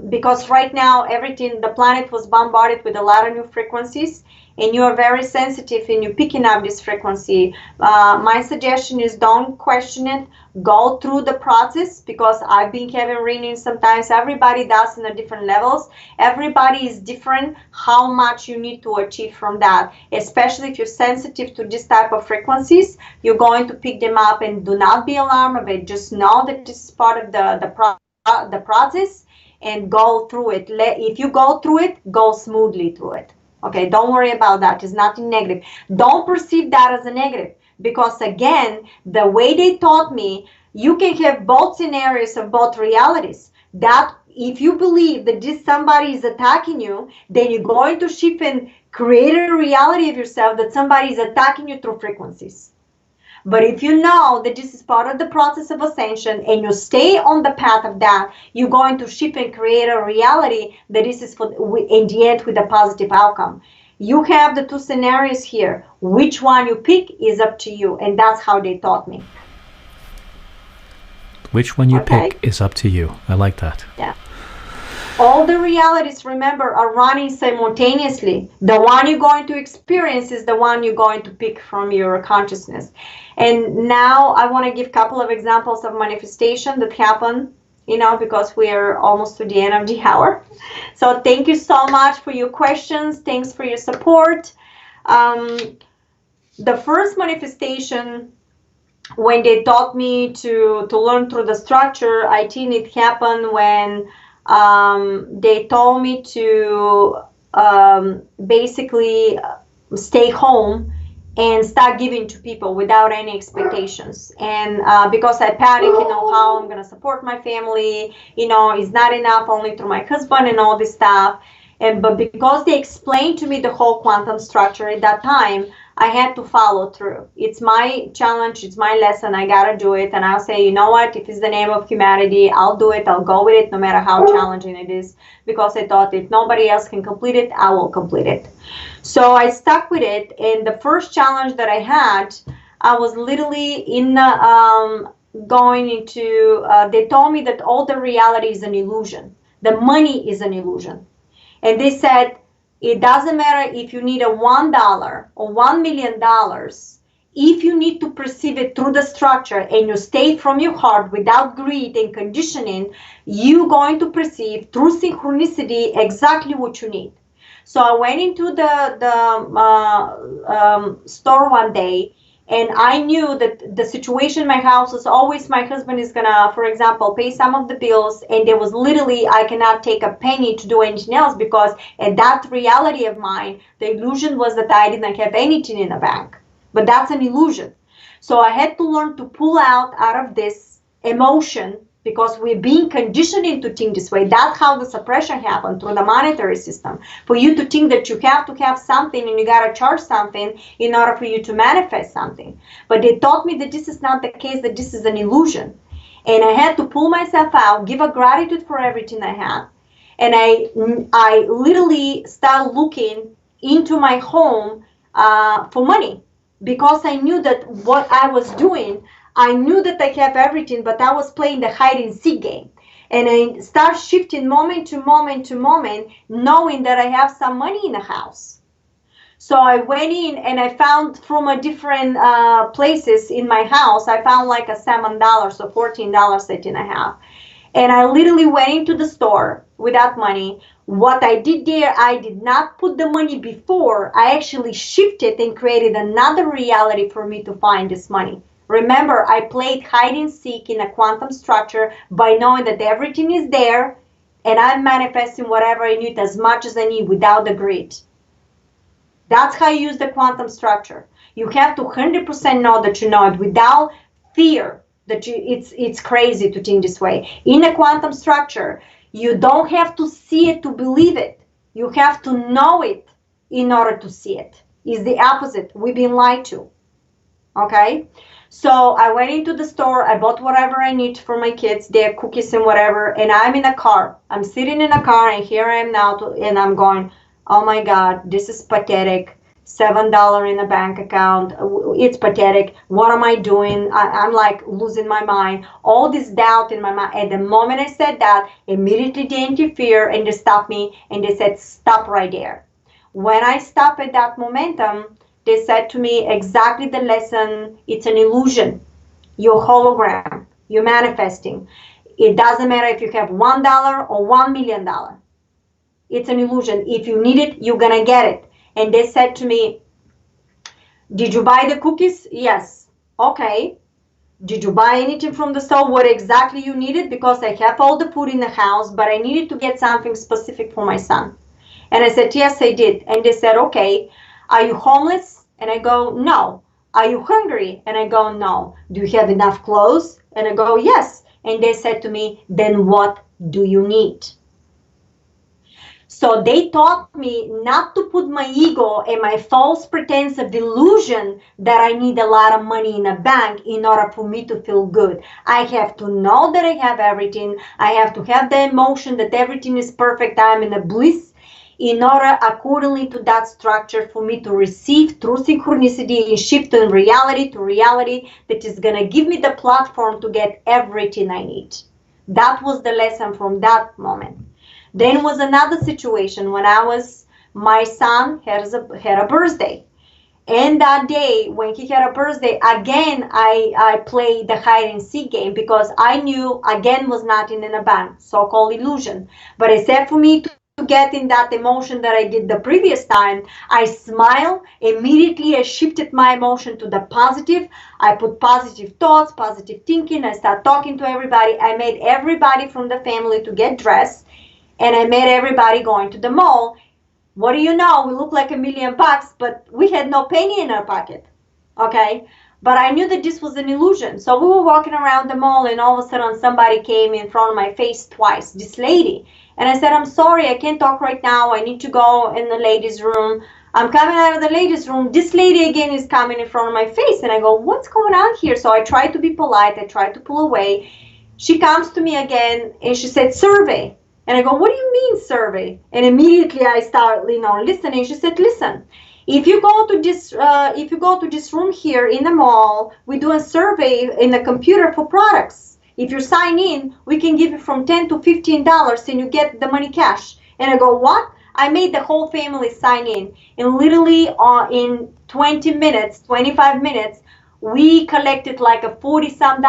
Speaker 1: because right now the planet was bombarded with a lot of new frequencies, and you are very sensitive and you're picking up this frequency. My suggestion is don't question it. Go through the process, because I've been having readings sometimes. Everybody does in a different levels. Everybody is different how much you need to achieve from that. Especially if you're sensitive to this type of frequencies, you're going to pick them up, and do not be alarmed of it. Just know that this is part of the process, and go through it. If you go through it, go smoothly through it. Okay, don't worry about that. It's nothing negative. Don't perceive that as a negative, because again, the way they taught me, you can have both scenarios of both realities. That if you believe that somebody is attacking you, then you're going to shift and create a reality of yourself that somebody is attacking you through frequencies. But if you know that this is part of the process of ascension, and you stay on the path of that, you're going to shift and create a reality that this is in the end with a positive outcome. You have the two scenarios here. Which one you pick is up to you, and that's how they taught me.
Speaker 2: Which one you pick is up to you. I like that.
Speaker 1: Yeah. All the realities, remember, are running simultaneously. The one you're going to experience is the one you're going to pick from your consciousness. And now I want to give a couple of examples of manifestation that happen, because we are almost to the end of the hour. So thank you so much for your questions. Thanks for your support. The first manifestation, when they taught me to learn through the structure, I think it happened when they told me to basically stay home and start giving to people without any expectations. And because I panic, how I'm going to support my family, it's not enough only through my husband and all this stuff. But because they explained to me the whole quantum structure at that time, I had to follow through. It's my challenge. It's my lesson. I got to do it. And I'll say, you know what? If it's the name of humanity, I'll do it. I'll go with it no matter how challenging it is. Because I thought if nobody else can complete it, I will complete it. So I stuck with it. And the first challenge that I had, I was literally going into, they told me that all the reality is an illusion. The money is an illusion. And they said, it doesn't matter if you need $1 or $1 million. If you need to perceive it through the structure and you stay from your heart without greed and conditioning, you're going to perceive through synchronicity exactly what you need. So I went into the store one day, and I knew that the situation in my house was always my husband is gonna, for example, pay some of the bills, and there was literally, I cannot take a penny to do anything else, because at that reality of mine, the illusion was that I didn't have anything in the bank. But that's an illusion. So I had to learn to pull out of this emotion, because we're being conditioned to think this way. That's how the suppression happened through the monetary system. For you to think that you have to have something and you got to charge something in order for you to manifest something. But they taught me that this is not the case, that this is an illusion. And I had to pull myself out, give a gratitude for everything I had. And I literally started looking into my home for money, because I knew that what I was doing, I knew that I have everything, but I was playing the hide and seek game. And I start shifting moment to moment to moment, knowing that I have some money in the house. So I went in and I found from a different places in my house, I found like a $7 or $14 that I have. And I literally went into the store without money. What I did there, I did not put the money before. I actually shifted and created another reality for me to find this money. Remember, I played hide and seek in a quantum structure by knowing that everything is there and I'm manifesting whatever I need as much as I need without the greed. That's how you use the quantum structure. You have to 100% know that you know it without fear that it's crazy to think this way. In a quantum structure, you don't have to see it to believe it. You have to know it in order to see it. It's the opposite. We've been lied to. Okay? So I went into the store. I bought whatever I need for my kids, their cookies and whatever. And I'm in a car. I'm sitting in a car, and here I am now, and I'm going, oh my God, this is pathetic. $7 in a bank account. It's pathetic. What am I doing? I'm like losing my mind. All this doubt in my mind. At the moment I said that, immediately they interfered and they stopped me and they said, stop right there. When I stopped at that momentum, they said to me exactly the lesson. It's an illusion. You're hologram. You're manifesting. It doesn't matter if you have $1 or $1 million. It's an illusion. If you need it, you're going to get it. And they said to me, did you buy the cookies? Yes. Okay. Did you buy anything from the store? What exactly you needed? Because I have all the food in the house, but I needed to get something specific for my son. And I said, yes, I did. And they said, okay, are you homeless? And I go, no. Are you hungry? And I go, no. Do you have enough clothes? And I go, yes. And they said to me, then what do you need? So they taught me not to put my ego and my false pretense of delusion that I need a lot of money in a bank in order for me to feel good. I have to know that I have everything. I have to have the emotion that everything is perfect. I'm in a bliss in order accordingly to that structure for me to receive through synchronicity and shift in reality to reality that is going to give me the platform to get everything I need. That was the lesson from that moment. Then was another situation when my son had a birthday. And that day when he had a birthday, again, I played the hide and seek game because I knew again was nothing in a bank, so-called illusion. But except for me to get in that emotion that I did the previous time, I smiled. Immediately I shifted my emotion to the positive. I put positive thoughts, positive thinking. I started talking to everybody. I made everybody from the family to get dressed. And I made everybody going to the mall. What do you know? We look like $1 million, but we had no penny in our pocket. Okay? But I knew that this was an illusion. So we were walking around the mall, and all of a sudden somebody came in front of my face twice, this lady. And I said, I'm sorry, I can't talk right now. I need to go in the ladies' room. I'm coming out of the ladies' room. This lady again is coming in front of my face. And I go, what's going on here? So I tried to be polite. I tried to pull away. She comes to me again, and she said, survey. And I go, what do you mean survey? And immediately I start, listening. She said, listen, if you go to this room here in the mall, we do a survey in the computer for products. If you sign in, we can give you from $10 to $15 and you get the money cash. And I go, what? I made the whole family sign in. And literally in 20 minutes, 25 minutes, we collected like a $40-some, and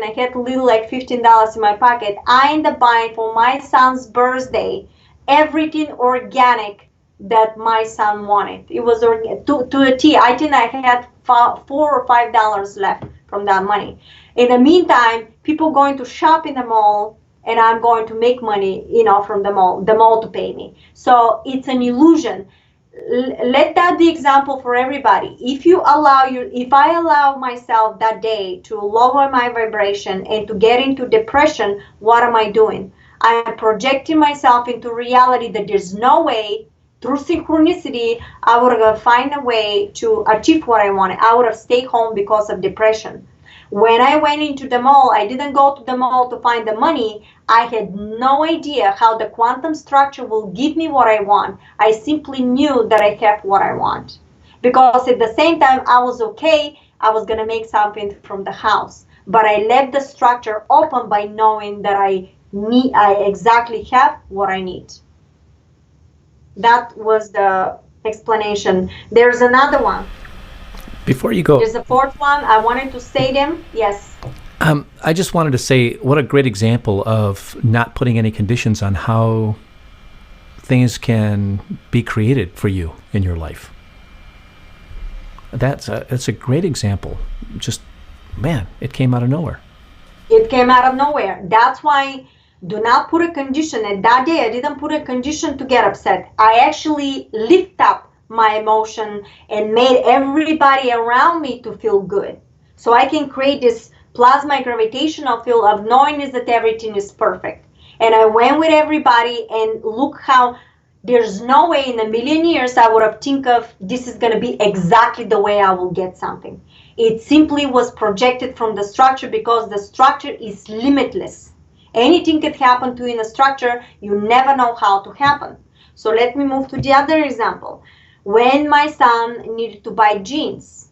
Speaker 1: I had little like $15 in my pocket. I ended up buying for my son's birthday everything organic that my son wanted. It was to a T. I think I had $4 or $5 left from that money. In the meantime, people going to shop in the mall, and I'm going to make money, from the mall to pay me. So it's an illusion. Let that be example for everybody. If I allow myself that day to lower my vibration and to get into depression, what am I doing? I'm projecting myself into reality that there's no way, through synchronicity, I would have find a way to achieve what I wanted. I would have stayed home because of depression. When I went into the mall, I didn't go to the mall to find the money. I had no idea how the quantum structure will give me what I want. I simply knew that I have what I want. Because at the same time, I was okay. I was going to make something from the house. But I left the structure open by knowing that I exactly have what I need. That was the explanation. There's another one.
Speaker 2: Before you go,
Speaker 1: there's a fourth one. I wanted to say them. Yes.
Speaker 2: I just wanted to say what a great example of not putting any conditions on how things can be created for you in your life. That's a great example. Just, man, it came out of nowhere.
Speaker 1: It came out of nowhere. That's why do not put a condition. And that day I didn't put a condition to get upset. I actually lift up my emotion and made everybody around me to feel good. So I can create this plasma gravitational field of knowingness that everything is perfect. And I went with everybody, and look how there's no way in a million years I would have think of this is going to be exactly the way I will get something. It simply was projected from the structure, because the structure is limitless. Anything can happen to you in a structure. You never know how to happen. So let me move to the other example. When my son needed to buy jeans,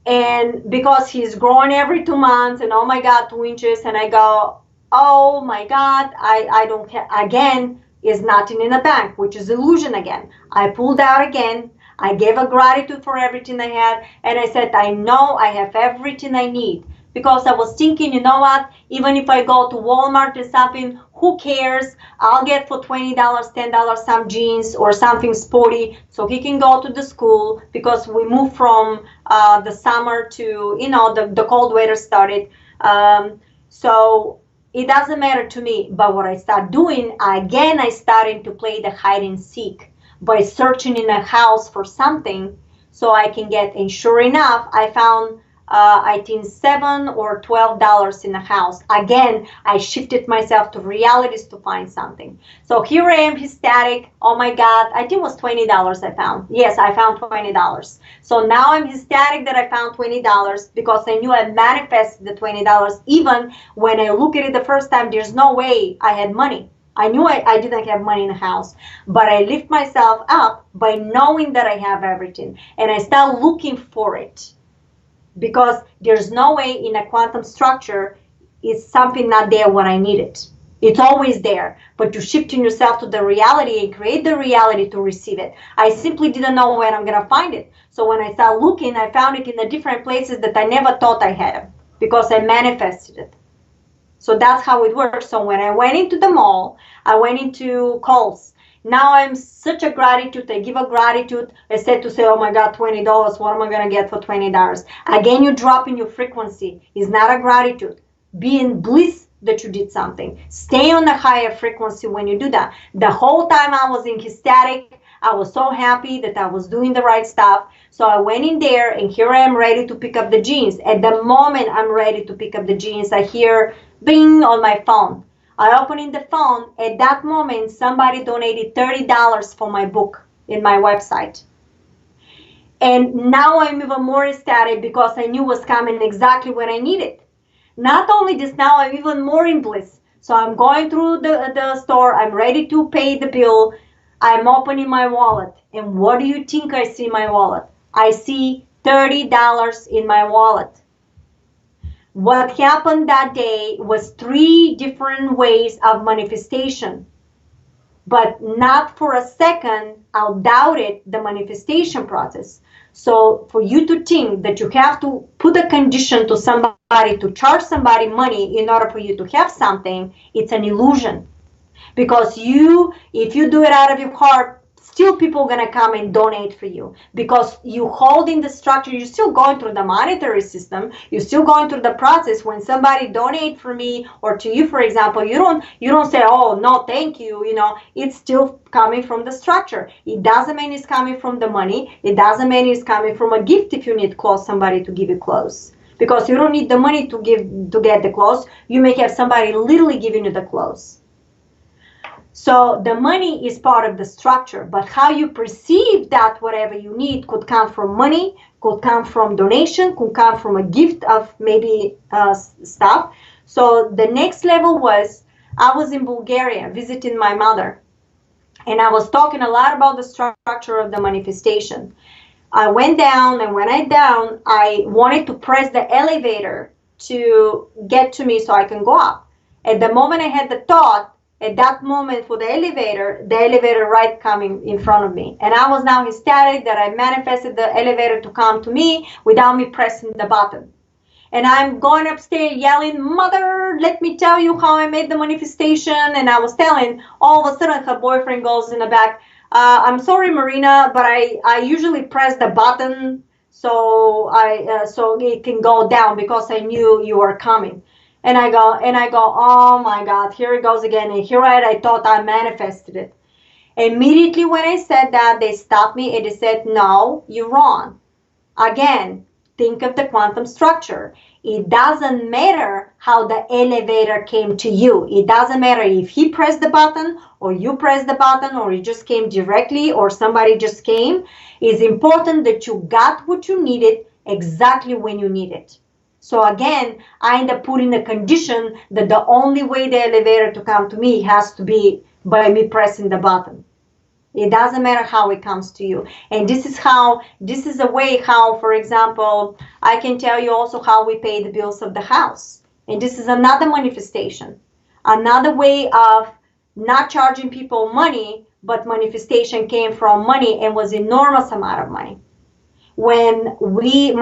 Speaker 1: and because he's growing every 2 months, and oh my God, 2 inches, and I go, oh my God, I don't care. Again, is nothing in the bank, which is illusion again. I pulled out again. I gave a gratitude for everything I had, and I said, I know I have everything I need, because I was thinking, you know what, even if I go to Walmart or something, who cares? I'll get for $20, $10 some jeans or something sporty, so he can go to the school, because we moved from the summer to, the cold weather started. So it doesn't matter to me. But what I start doing, again, I started to play the hide and seek by searching in a house for something so I can get, and sure enough, I found I think $7 or $12 in a house. Again, I shifted myself to realities to find something. So here I am, ecstatic. Oh my God, I think it was $20 I found. Yes, I found $20. So now I'm ecstatic that I found $20, because I knew I manifested the $20. Even when I look at it the first time, there's no way I had money. I knew I didn't have money in the house, but I lift myself up by knowing that I have everything, and I start looking for it. Because there's no way in a quantum structure is something not there when I need it. It's always there, but you're shifting yourself to the reality and create the reality to receive it. I simply didn't know when I'm going to find it. So when I started looking, I found it in the different places that I never thought I had it, because I manifested it. So that's how it works. So when I went into the mall, I went into Kohl's. Now I'm such a gratitude. I give a gratitude. I said to say, oh my God, $20. What am I going to get for $20? Again, you drop in your frequency. It's not a gratitude. Be in bliss that you did something. Stay on a higher frequency when you do that. The whole time I was in ecstatic. I was so happy that I was doing the right stuff. So I went in there, and here I am ready to pick up the jeans. At the moment I'm ready to pick up the jeans, I hear bing on my phone. I open in the phone. At that moment, somebody donated $30 for my book in my website. And now I'm even more ecstatic, because I knew it was coming exactly when I needed. Not only this, now I'm even more in bliss. So I'm going through the store. I'm ready to pay the bill. I'm opening my wallet. And what do you think I see in my wallet? I see $30 in my wallet. What happened that day was 3 different ways of manifestation. But not for a second I doubted the manifestation process. So for you to think that you have to put a condition to somebody, to charge somebody money in order for you to have something, it's an illusion. Because if you do it out of your heart, still people are going to come and donate for you, because you hold in the structure. You're still going through the monetary system. You're still going through the process. When somebody donate for me or to you, for example, you don't say, oh no, thank you. It's still coming from the structure. It doesn't mean it's coming from the money. It doesn't mean it's coming from a gift. If you need clothes, somebody to give you clothes, because you don't need the money to get the clothes. You may have somebody literally giving you the clothes. So the money is part of the structure, but how you perceive that whatever you need could come from money, could come from donation, could come from a gift of maybe stuff. So the next level was, I was in Bulgaria visiting my mother, and I was talking a lot about the structure of the manifestation. I went down, and when I wanted to press the elevator to get to me so I can go up. At the moment I had the thought, at that moment for the elevator right coming in front of me. And I was now ecstatic that I manifested the elevator to come to me without me pressing the button. And I'm going upstairs yelling, "Mother, let me tell you how I made the manifestation." And I was telling, all of a sudden her boyfriend goes in the back, "I'm sorry, Marina, but I usually press the button so so it can go down because I knew you were coming." And I go, "Oh my God, here it goes again." And here I thought I manifested it. Immediately when I said that, they stopped me and they said, "No, you're wrong. Again, think of the quantum structure. It doesn't matter how the elevator came to you. It doesn't matter if he pressed the button or you pressed the button or it just came directly or somebody just came. It's important that you got what you needed exactly when you need it." So again, I end up putting a condition that the only way the elevator to come to me has to be by me pressing the button. It doesn't matter how it comes to you. And this is a way how, for example, I can tell you also how we pay the bills of the house. And this is another manifestation, another way of not charging people money, but manifestation came from money and was enormous amount of money. When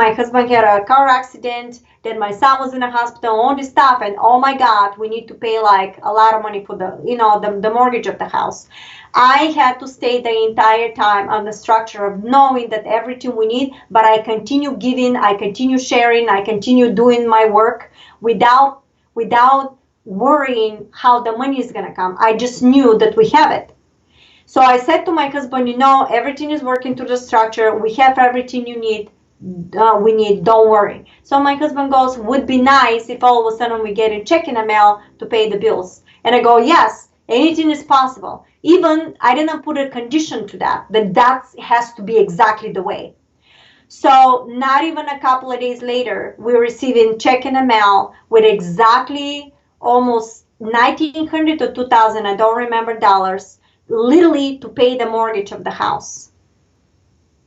Speaker 1: my husband had a car accident, then my son was in a hospital, all this stuff, and oh my God, we need to pay like a lot of money for the mortgage of the house. I had to stay the entire time on the structure of knowing that everything we need, but I continue giving, I continue sharing, I continue doing my work without worrying how the money is gonna come. I just knew that we have it. So I said to my husband, everything is working through the structure. We have everything you need. We need, don't worry. So my husband goes, "Would be nice if all of a sudden we get a check in the mail to pay the bills." And I go, "Yes, anything is possible." Even I didn't put a condition to that has to be exactly the way. So not even a couple of days later, we're receiving check in the mail with exactly almost $1,900 to $2,000, I don't remember, dollars, literally to pay the mortgage of the house.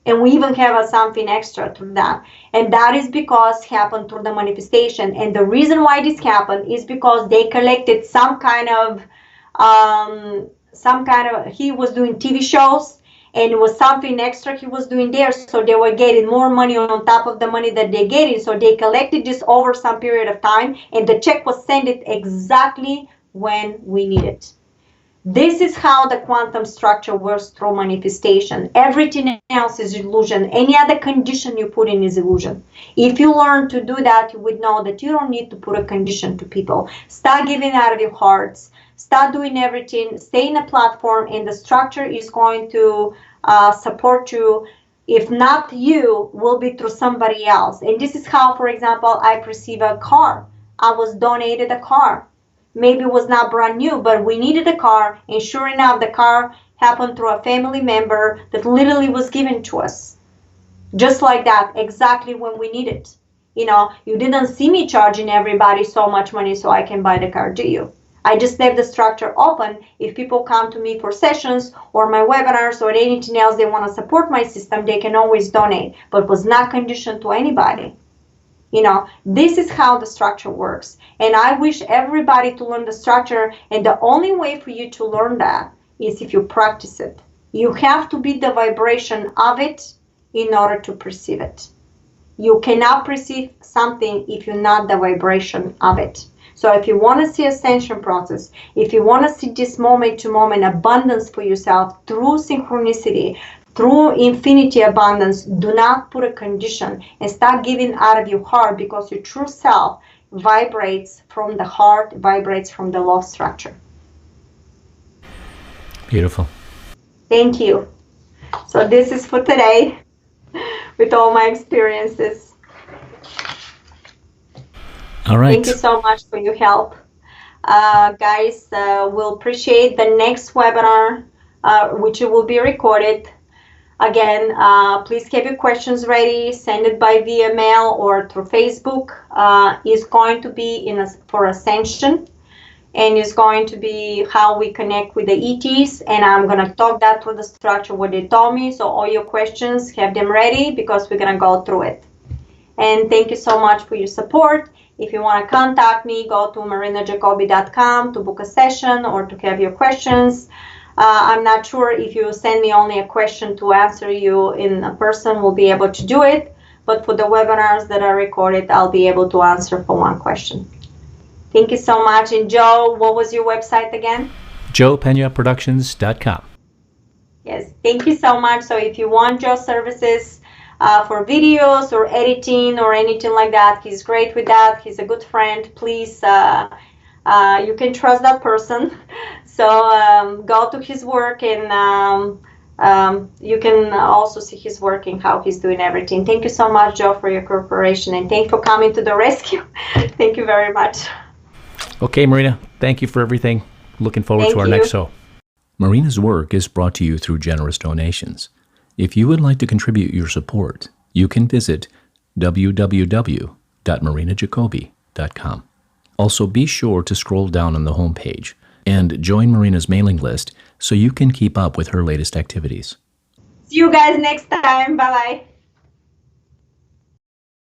Speaker 1: And we even have something extra through that. And that is because it happened through the manifestation. And the reason why this happened is because they collected some kind of, he was doing TV shows, and it was something extra he was doing there. So they were getting more money on top of the money that they're getting. So they collected this over some period of time, and the check was sent exactly when we need it. This is how the quantum structure works through manifestation. Everything else is illusion. Any other condition you put in is illusion. If you learn to do that, you would know that you don't need to put a condition to people. Start giving out of your hearts. Start doing everything. Stay in a platform, and the structure is going to support you. If not you, will be through somebody else. And this is how, for example, I perceive a car. I was donated a car. Maybe it was not brand new, but we needed a car, and sure enough, the car happened through a family member that literally was given to us. Just like that, exactly when we need it. You didn't see me charging everybody so much money so I can buy the car, do you? I just left the structure open. If people come to me for sessions or my webinars or anything else, they want to support my system, they can always donate, but it was not conditioned to anybody. This is how the structure works. And I wish everybody to learn the structure. And the only way for you to learn that is if you practice it. You have to be the vibration of it in order to perceive it. You cannot perceive something if you're not the vibration of it. So if you want to see ascension process, if you want to see this moment to moment abundance for yourself through synchronicity, through infinity abundance, do not put a condition and start giving out of your heart, because your true self vibrates from the heart, vibrates from the love structure.
Speaker 2: Beautiful.
Speaker 1: Thank you. So this is for today with all my experiences.
Speaker 2: All right.
Speaker 1: Thank you so much for your help. Guys, we'll appreciate the next webinar, which will be recorded. Again, please keep your questions ready. Send it by via mail or through Facebook. It's going to be for Ascension, and it's going to be how we connect with the ETs. And I'm going to talk that through the structure what they told me. So all your questions, have them ready, because we're going to go through it. And thank you so much for your support. If you want to contact me, go to marinajacoby.com to book a session or to have your questions. I'm not sure if you send me only a question to answer you in person, we'll be able to do it. but for the webinars that are recorded, I'll be able to answer for one question. Thank you so much. And Joe, what was your website again?
Speaker 2: JoePenaProductions.com.
Speaker 1: Yes, thank you so much. So if you want Joe's services for videos or editing or anything like that, he's great with that. He's a good friend. Please, you can trust that person. So go to his work, and you can also see his work and how he's doing everything. Thank you so much, Joe, for your cooperation, and thank you for coming to the rescue. Thank you very much.
Speaker 2: Okay, Marina, thank you for everything. Looking forward to our next show. Marina's work is brought to you through generous donations. If you would like to contribute your support, you can visit www.marinajacoby.com. Also, be sure to scroll down on the homepage and join Marina's mailing list so you can keep up with her latest activities.
Speaker 1: See you guys next time. Bye-bye.